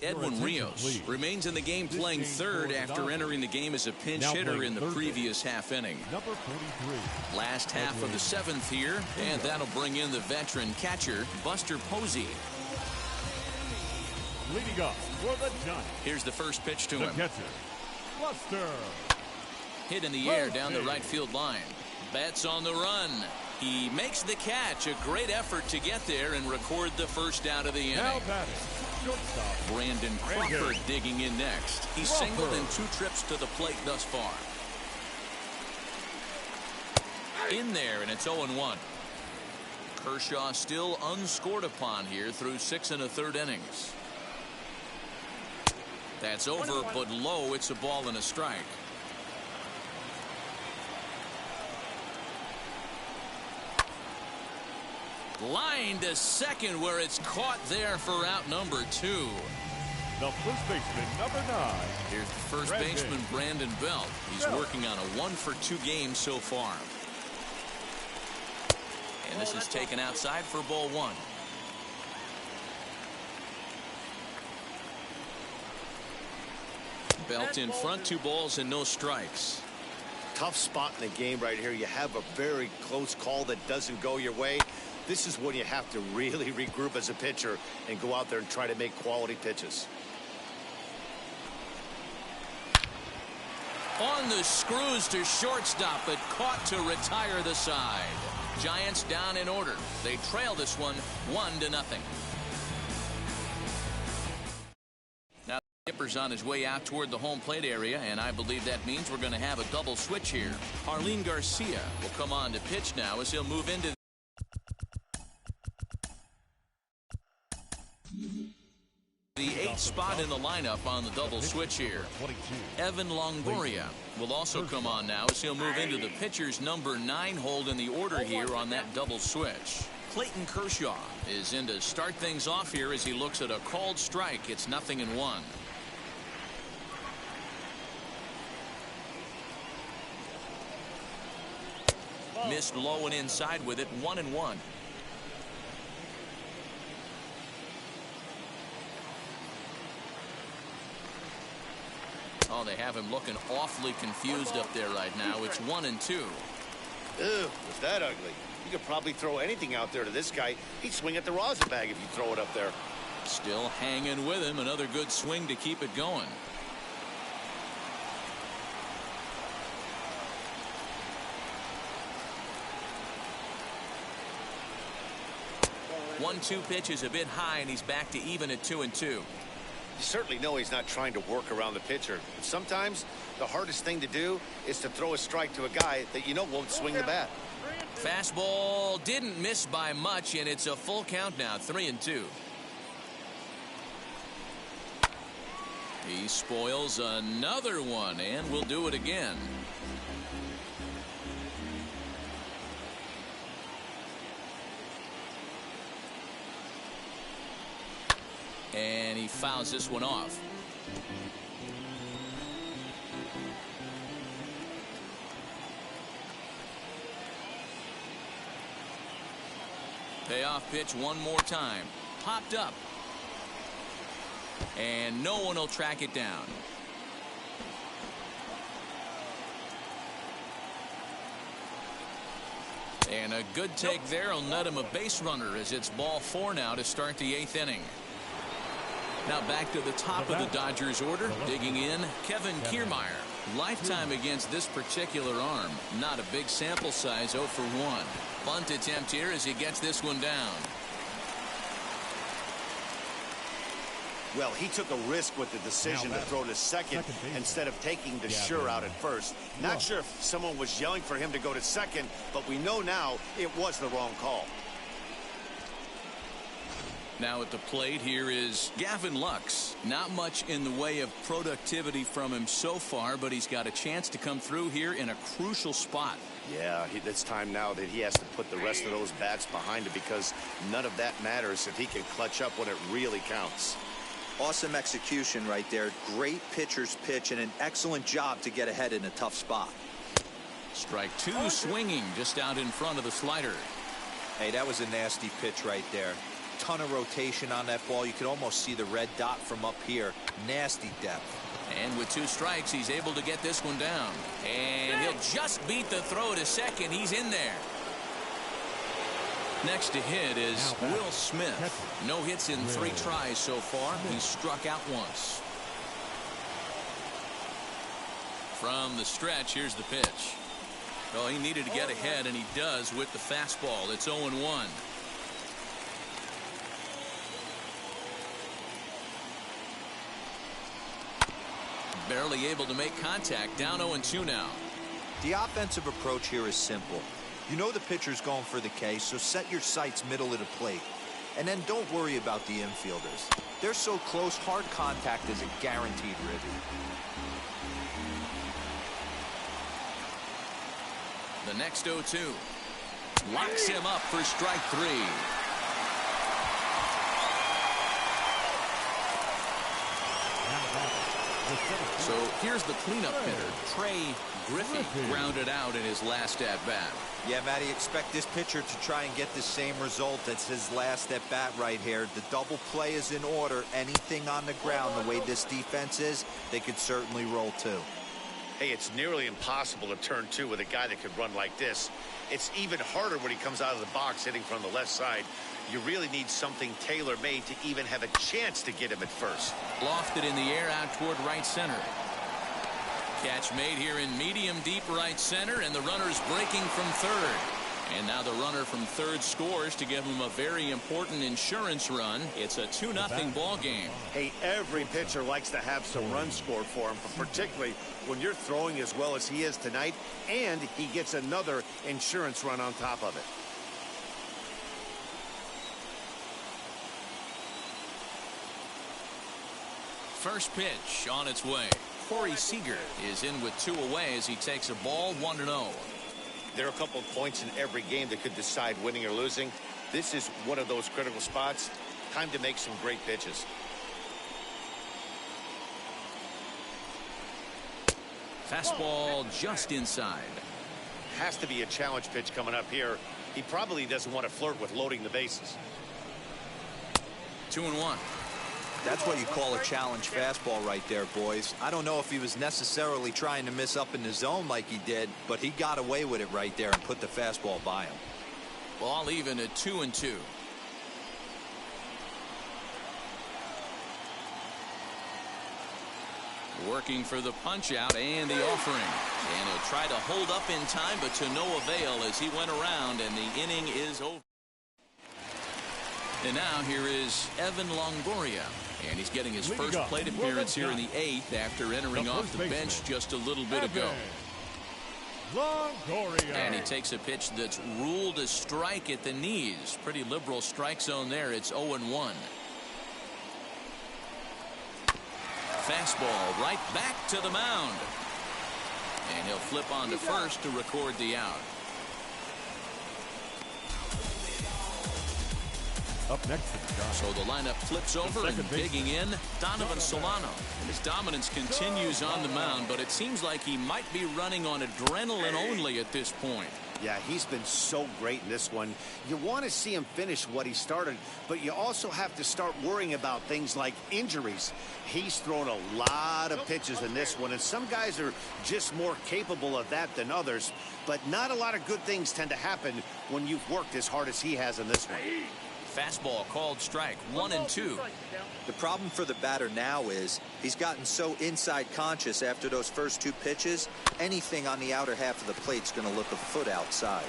Edwin Rios remains in the game playing third after entering the game as a pinch hitter in the previous half inning. Number 43. Last half of the 7th here, and that'll bring in the veteran catcher, Buster Posey. Leading up for the Giants. Here's the first pitch to the him. Catcher, Buster. Hit in the air down the right field line. Betts on the run. He makes the catch. A great effort to get there and record the first out of the inning. Now batting, shortstop Brandon Crawford digging in next. He's singled in 2 trips to the plate thus far. In there, and it's 0-1. Kershaw still unscored upon here through 6 1/3 innings. That's over, but low. It's a ball and a strike. Line to second, where it's caught there for out number 2. The first baseman, number 9. Here's the first baseman, Brandon Belt. He's working on a 1-for-2 game so far. And this is taken outside for ball 1. Belt in front, 2 balls and no strikes. Tough spot in the game right here. You have a very close call that doesn't go your way. This is when you have to really regroup as a pitcher and go out there and try to make quality pitches. On the screws to shortstop, but caught to retire the side. Giants down in order. They trail this one 1-0. Harper's on his way out toward the home plate area, and I believe that means we're going to have a double switch here. Arlene Garcia will come on to pitch now as he'll move into the 8th spot in the lineup on the double switch here. Evan Longoria will also come on now as he'll move into the pitcher's number 9 hold in the order here on that double switch. Clayton Kershaw is in to start things off here as he looks at a called strike. It's 0-1. Missed low and inside with it. 1-1. Oh, they have him looking awfully confused up there right now. It's 1-2. Ew, was that ugly? You could probably throw anything out there to this guy. He'd swing at the rosin bag if you throw it up there. Still hanging with him. Another good swing to keep it going. One-two pitch is a bit high, and he's back to even at 2-2. You certainly know he's not trying to work around the pitcher. But sometimes the hardest thing to do is to throw a strike to a guy that you know won't swing the bat. Fastball didn't miss by much, and it's a full count now. 3-2. He spoils another one, and we'll do it again. And he fouls this one off. Payoff pitch one more time. Popped up. And no one will track it down. And a good take there will net him a base runner as it's ball 4 now to start the 8th inning. Now back to the top of the Dodgers order. Digging in, Kevin Kiermaier. Lifetime against this particular arm. Not a big sample size, 0 for 1. Bunt attempt here as he gets this one down. Well, he took a risk with the decision to throw to second instead of taking the sure out at first. Not sure if someone was yelling for him to go to second, but we know now it was the wrong call. Now at the plate here is Gavin Lux. Not much in the way of productivity from him so far, but he's got a chance to come through here in a crucial spot. Yeah, it's time now that he has to put the rest of those bats behind him, because none of that matters if he can clutch up when it really counts. Awesome execution right there. Great pitcher's pitch and an excellent job to get ahead in a tough spot. Strike 2 swinging just out in front of the slider. Hey, that was a nasty pitch right there. Ton of rotation on that ball. You could almost see the red dot from up here. Nasty depth. And with 2 strikes, he's able to get this one down. And he'll just beat the throw to second. He's in there. Next to hit is Will Smith. No hits in 3 tries so far. He's struck out once. From the stretch, here's the pitch. Well, he needed to get ahead, and he does with the fastball. It's 0-1. Barely able to make contact. Down 0-2 now. The offensive approach here is simple. You know the pitcher's going for the K, so set your sights middle of the plate. And then don't worry about the infielders. They're so close, hard contact is a guaranteed ribby. The next 0-2. Locks him up for strike 3. So here's the cleanup hitter, Trey Griffey, grounded out in his last at-bat. Yeah, Matty, expect this pitcher to try and get the same result as his last at-bat right here. The double play is in order. Anything on the ground, the way this defense is, they could certainly roll 2. Hey, it's nearly impossible to turn 2 with a guy that could run like this. It's even harder when he comes out of the box hitting from the left side. You really need something tailor-made to even have a chance to get him at first. Lofted in the air out toward right center. Catch made here in medium deep right center, and the runner's breaking from third. And now the runner from third scores to give him a very important insurance run. It's a 2-0 ball game. Hey, every pitcher likes to have some runs scored for him, but particularly when you're throwing as well as he is tonight, and he gets another insurance run on top of it. First pitch on its way. Corey Seager is in with 2 away as he takes a ball 1-0. There are a couple of points in every game that could decide winning or losing. This is one of those critical spots. Time to make some great pitches. Fastball just inside. Has to be a challenge pitch coming up here. He probably doesn't want to flirt with loading the bases. 2-1. That's what you call a challenge fastball right there, boys. I don't know if he was necessarily trying to miss up in the zone like he did, but he got away with it right there and put the fastball by him. Ball even at 2-2. Working for the punch out and the offering. And he'll try to hold up in time, but to no avail as he went around, and the inning is over. And now here is Evan Longoria. And he's getting his first plate appearance here in the 8th after entering off the bench just a little bit ago. Longoria. And he takes a pitch that's ruled a strike at the knees. Pretty liberal strike zone there. It's 0-1. Fastball right back to the mound. And he'll flip on to first to record the out. Up next to the guy. So the lineup flips over and digging in, Donovan Solano. And his dominance continues on the mound, but it seems like he might be running on adrenaline only at this point. Yeah, he's been so great in this one. You want to see him finish what he started, but you also have to start worrying about things like injuries. He's thrown a lot of pitches in this one, and some guys are just more capable of that than others, but not a lot of good things tend to happen when you've worked as hard as he has in this one. Fastball called strike, 1-2. The problem for the batter now is he's gotten so inside conscious after those first 2 pitches, anything on the outer half of the plate's going to look a foot outside.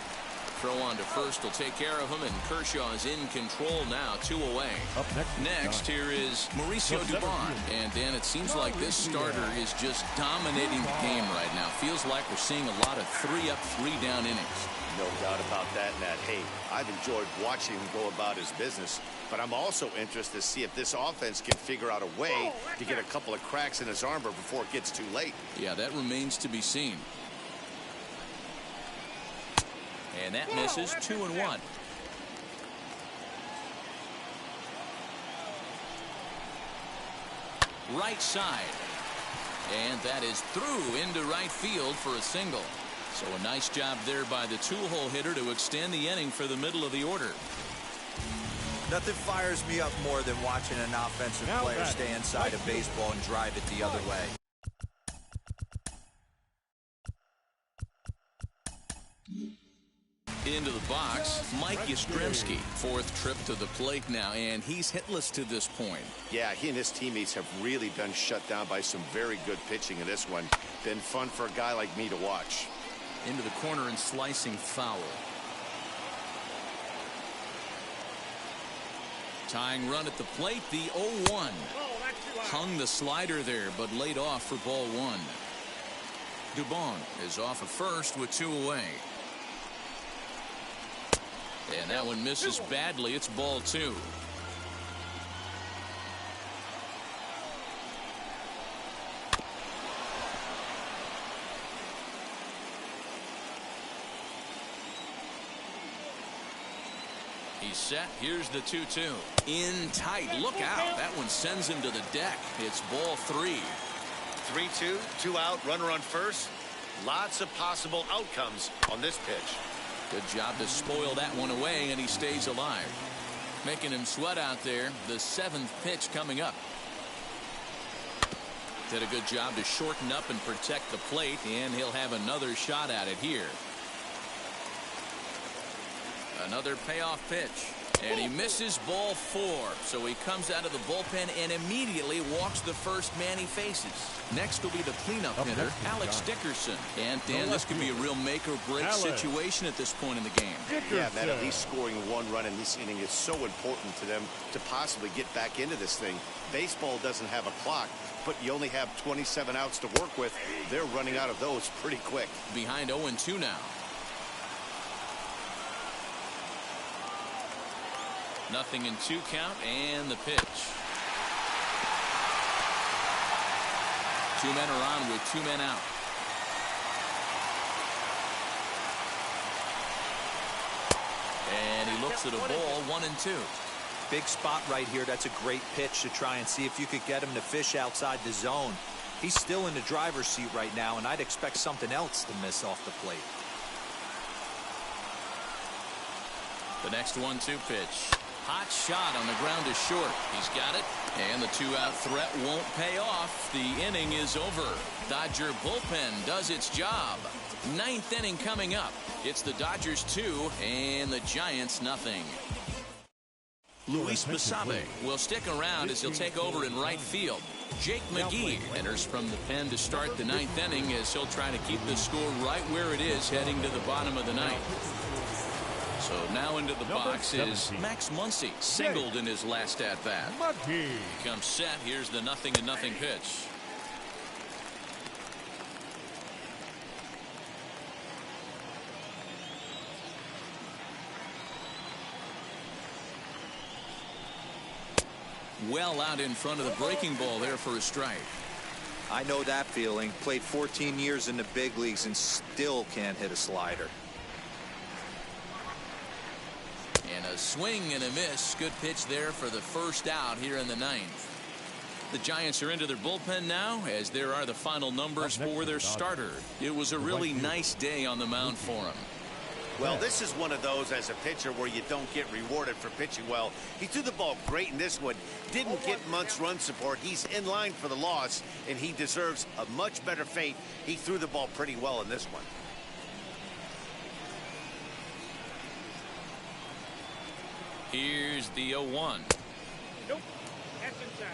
Throw on to first will take care of him, and Kershaw is in control now, 2 away. Up Next here is Mauricio Dubon. And Dan, it seems like this starter is just dominating the game right now. Feels like we're seeing a lot of 3-up, 3-down innings. No doubt about that, Matt. Hey, I've enjoyed watching him go about his business, but I'm also interested to see if this offense can figure out a way to get a couple of cracks in his armor before it gets too late. Yeah, that remains to be seen. And that misses, 2-1. Right side. And that is through into right field for a single. So a nice job there by the 2-hole hitter to extend the inning for the middle of the order. Nothing fires me up more than watching an offensive player stay inside a baseball and drive it the other way. Into the box, Mike Yastrzemski. 4th trip to the plate now, and he's hitless to this point. Yeah, he and his teammates have really been shut down by some very good pitching in this one. Been fun for a guy like me to watch. Into the corner and slicing foul. Tying run at the plate, the 0-1. Hung the slider there, but laid off for ball 1. Dubon is off at first with 2 away. And that one misses badly. It's ball 2. He's set. Here's the 2-2. In tight. Look out. That one sends him to the deck. It's ball 3. 3-2, 2 out, runner on first. Lots of possible outcomes on this pitch. Good job to spoil that one away, and he stays alive. Making him sweat out there. The 7th pitch coming up. Did a good job to shorten up and protect the plate, and he'll have another shot at it here. Another payoff pitch. And he misses ball 4. So he comes out of the bullpen and immediately walks the first man he faces. Next will be the cleanup hitter, Alex Dickerson. And Dan, this could be a real make or break situation at this point in the game. Yeah, man, at least scoring 1 run in this inning is so important to them to possibly get back into this thing. Baseball doesn't have a clock, but you only have 27 outs to work with. They're running out of those pretty quick. Behind 0-2 now. Nothing in 2 count, and the pitch. 2 men are on with 2 men out. And he looks at a ball, 1-2. Big spot right here. That's a great pitch to try and see if you could get him to fish outside the zone. He's still in the driver's seat right now, and I'd expect something else to miss off the plate. The next 1-2 pitch. Hot shot on the ground is short. He's got it. And the 2-out threat won't pay off. The inning is over. Dodger bullpen does its job. 9th inning coming up. It's the Dodgers 2 and the Giants nothing. Luis Basabe will stick around as he'll take over in right field. Jake McGee enters from the pen to start the 9th inning as he'll try to keep the score right where it is heading to the bottom of the 9th. So now into the box is Max Muncy, singled in his last at-bat. He comes set. Here's the 0-0 pitch. Well out in front of the breaking ball there for a strike. I know that feeling. Played 14 years in the big leagues and still can't hit a slider. And a swing and a miss. Good pitch there for the first out here in the 9th. The Giants are into their bullpen now, as there are the final numbers for their starter. It was a really nice day on the mound for him. Well, this is one of those as a pitcher where you don't get rewarded for pitching well. He threw the ball great in this one. Didn't get much run support. He's in line for the loss, and he deserves a much better fate. He threw the ball pretty well in this one. Here's the 0-1. Nope. That's inside.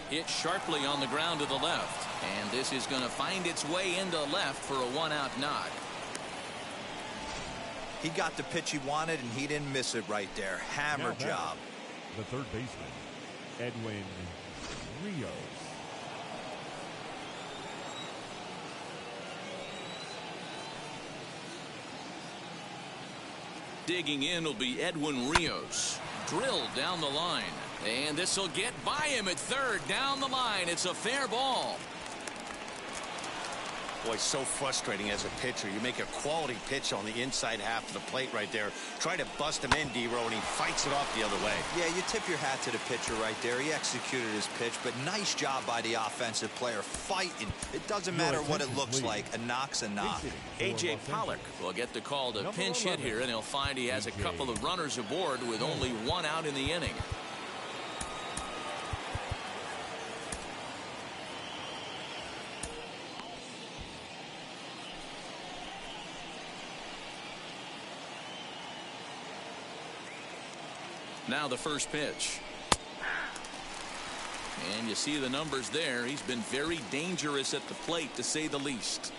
Hit sharply on the ground to the left. And this is going to find its way into left for a 1-out knock. He got the pitch he wanted, and he didn't miss it right there. Hammer job. The third baseman, Edwin Rios. Digging in will be Edwin Rios. Drilled down the line. And this will get by him at third. Down the line. It's a fair ball. Boy, so frustrating as a pitcher. You make a quality pitch on the inside half of the plate right there. Try to bust him in, D-Row, and he fights it off the other way. Yeah, you tip your hat to the pitcher right there. He executed his pitch, but nice job by the offensive player fighting. It doesn't matter what it looks like. A knock's a knock. A.J. Pollock will get the call to pinch hit here, and he'll find he has a couple of runners aboard with only 1 out in the inning. Now the first pitch. And you see the numbers there. He's been very dangerous at the plate, to say the least.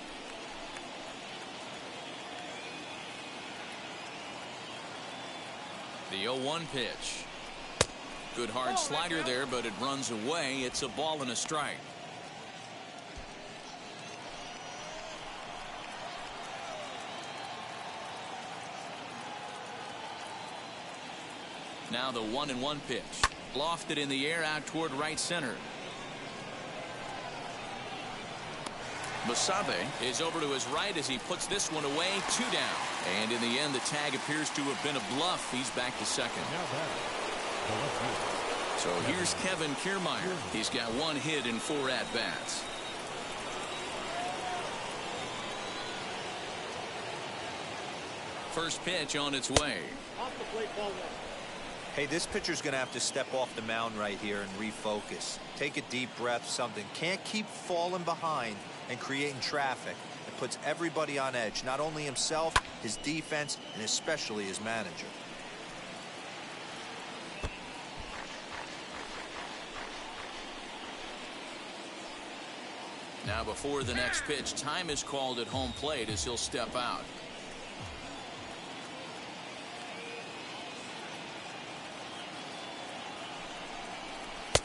The 0-1 pitch. Good hard slider there, but it runs away. It's a ball and a strike. Now the 1-1 pitch. Lofted in the air out toward right center. Basabe is over to his right as he puts this one away. 2 down. And in the end, the tag appears to have been a bluff. He's back to second. So here's Kevin Kiermaier. He's got 1 hit in 4 at-bats. First pitch on its way. Off the plate, ball 1. Hey, this pitcher's going to have to step off the mound right here and refocus. Take a deep breath, something. Can't keep falling behind and creating traffic. It puts everybody on edge, not only himself, his defense, and especially his manager. Now before the next pitch, time is called at home plate as he'll step out.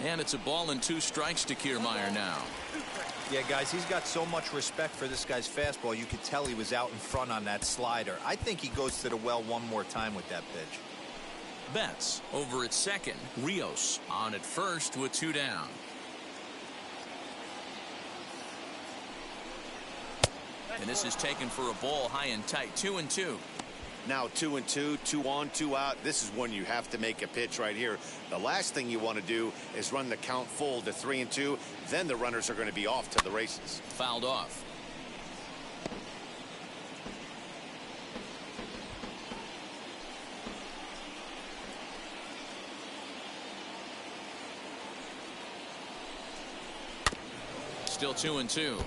And it's a ball and 2 strikes to Kiermaier now. Yeah, guys, he's got so much respect for this guy's fastball. You could tell he was out in front on that slider. I think he goes to the well one more time with that pitch. Betts over at second. Rios on at first with 2 down. And this is taken for a ball high and tight. 2-2. Now 2-2, 2 on, 2 out. This is when you have to make a pitch right here. The last thing you want to do is run the count full to 3-2. Then the runners are going to be off to the races. Fouled off. Still 2-2.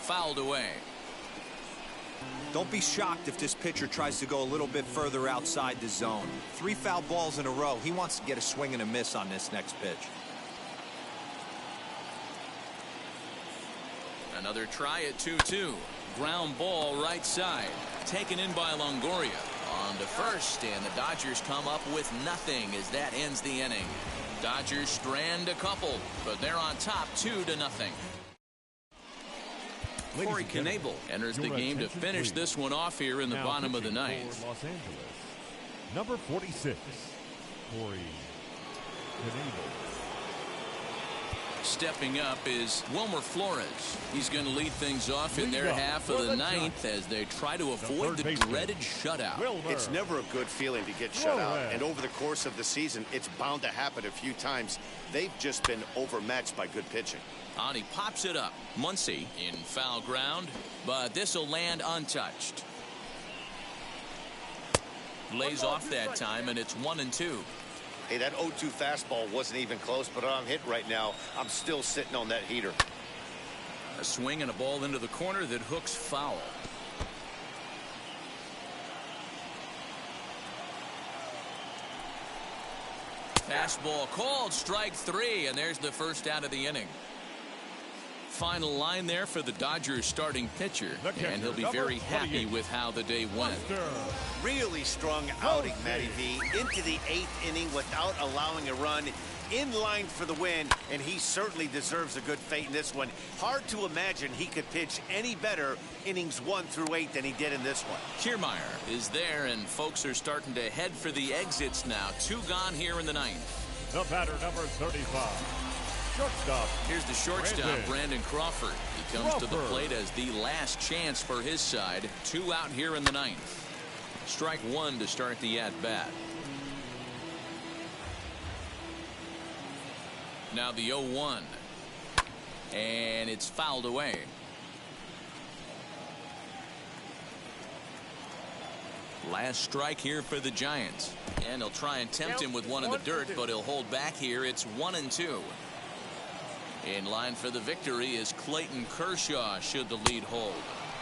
Fouled away. Don't be shocked if this pitcher tries to go a little bit further outside the zone. 3 foul balls in a row. He wants to get a swing and a miss on this next pitch. Another try at 2-2. Ground ball right side. Taken in by Longoria. On to first, and the Dodgers come up with nothing as that ends the inning. Dodgers strand a couple, but they're on top 2-0. Corey Knebel enters the game to finish this one off here in the bottom of the ninth. Los Angeles, number 46, Corey Knebel. Stepping up is Wilmer Flores. He's going to lead things off in their half of the ninth as they try to avoid the dreaded shutout. It's never a good feeling to get shut out, and over the course of the season, it's bound to happen a few times. They've just been overmatched by good pitching. On he pops it up. Muncy in foul ground, but this will land untouched. Lays off that time, and it's 1-2. Hey, that 0-2 fastball wasn't even close, but I'm hit right now. I'm still sitting on that heater. A swing and a ball into the corner that hooks foul. Fastball called, strike 3, and there's the first out of the inning. Final line there for the Dodgers starting pitcher, and he'll be very happy with how the day went. Really strong outing, Matty V. Into the 8th inning without allowing a run. In line for the win, and he certainly deserves a good fate in this one. Hard to imagine he could pitch any better innings 1 through 8 than he did in this one. Kiermaier is there, and folks are starting to head for the exits now. 2 gone here in the ninth. The batter, number 35. Shortstop. Here's the shortstop, Brandon Crawford. He comes to the plate as the last chance for his side. 2 out here in the ninth. Strike 1 to start the at-bat. Now the 0-1. And it's fouled away. Last strike here for the Giants. And he'll try and tempt him with one in the dirt, but he'll hold back here. It's 1-2. In line for the victory is Clayton Kershaw should the lead hold.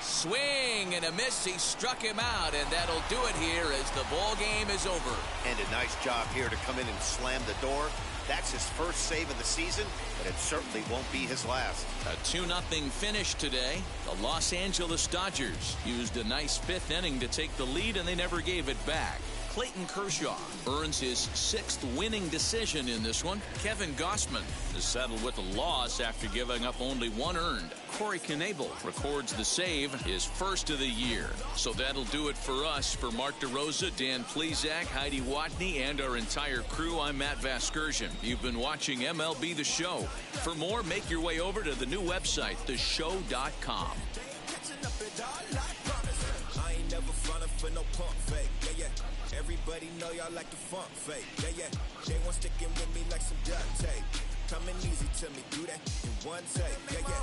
Swing and a miss. He struck him out, and that'll do it here as the ball game is over. And a nice job here to come in and slam the door. That's his first save of the season, but it certainly won't be his last. A 2-0 finish today. The Los Angeles Dodgers used a nice 5th inning to take the lead, and they never gave it back. Clayton Kershaw earns his 6th winning decision in this one. Kevin Gausman is settled with a loss after giving up only 1 earned. Corey Knebel records the save, his first of the year. So that'll do it for us. For Mark DeRosa, Dan Plezak, Heidi Watney, and our entire crew, I'm Matt Vasgersian. You've been watching MLB The Show. For more, make your way over to the new website, theshow.com. I ain't never frontin' for no pump fake. Yeah, yeah. Everybody know y'all like the funk fake. Yeah, yeah. They want sticking with me like some duct tape. coming easy to me. Do that in one take. Yeah, yeah.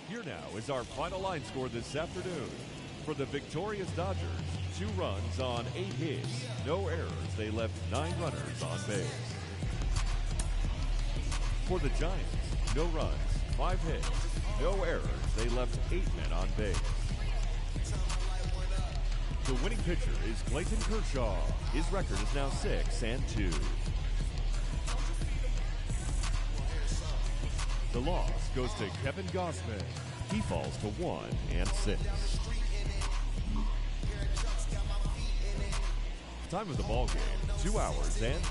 Here now is our final line score this afternoon. For the victorious Dodgers, 2 runs on 8 hits, no errors. They left 9 runners on base. For the Giants, no runs, 5 hits, no errors. They left 8 men on base. The winning pitcher is Clayton Kershaw. His record is now 6-2. The loss goes to Kevin Gausman. He falls to 1-6. Time of the ball game, 2 hours and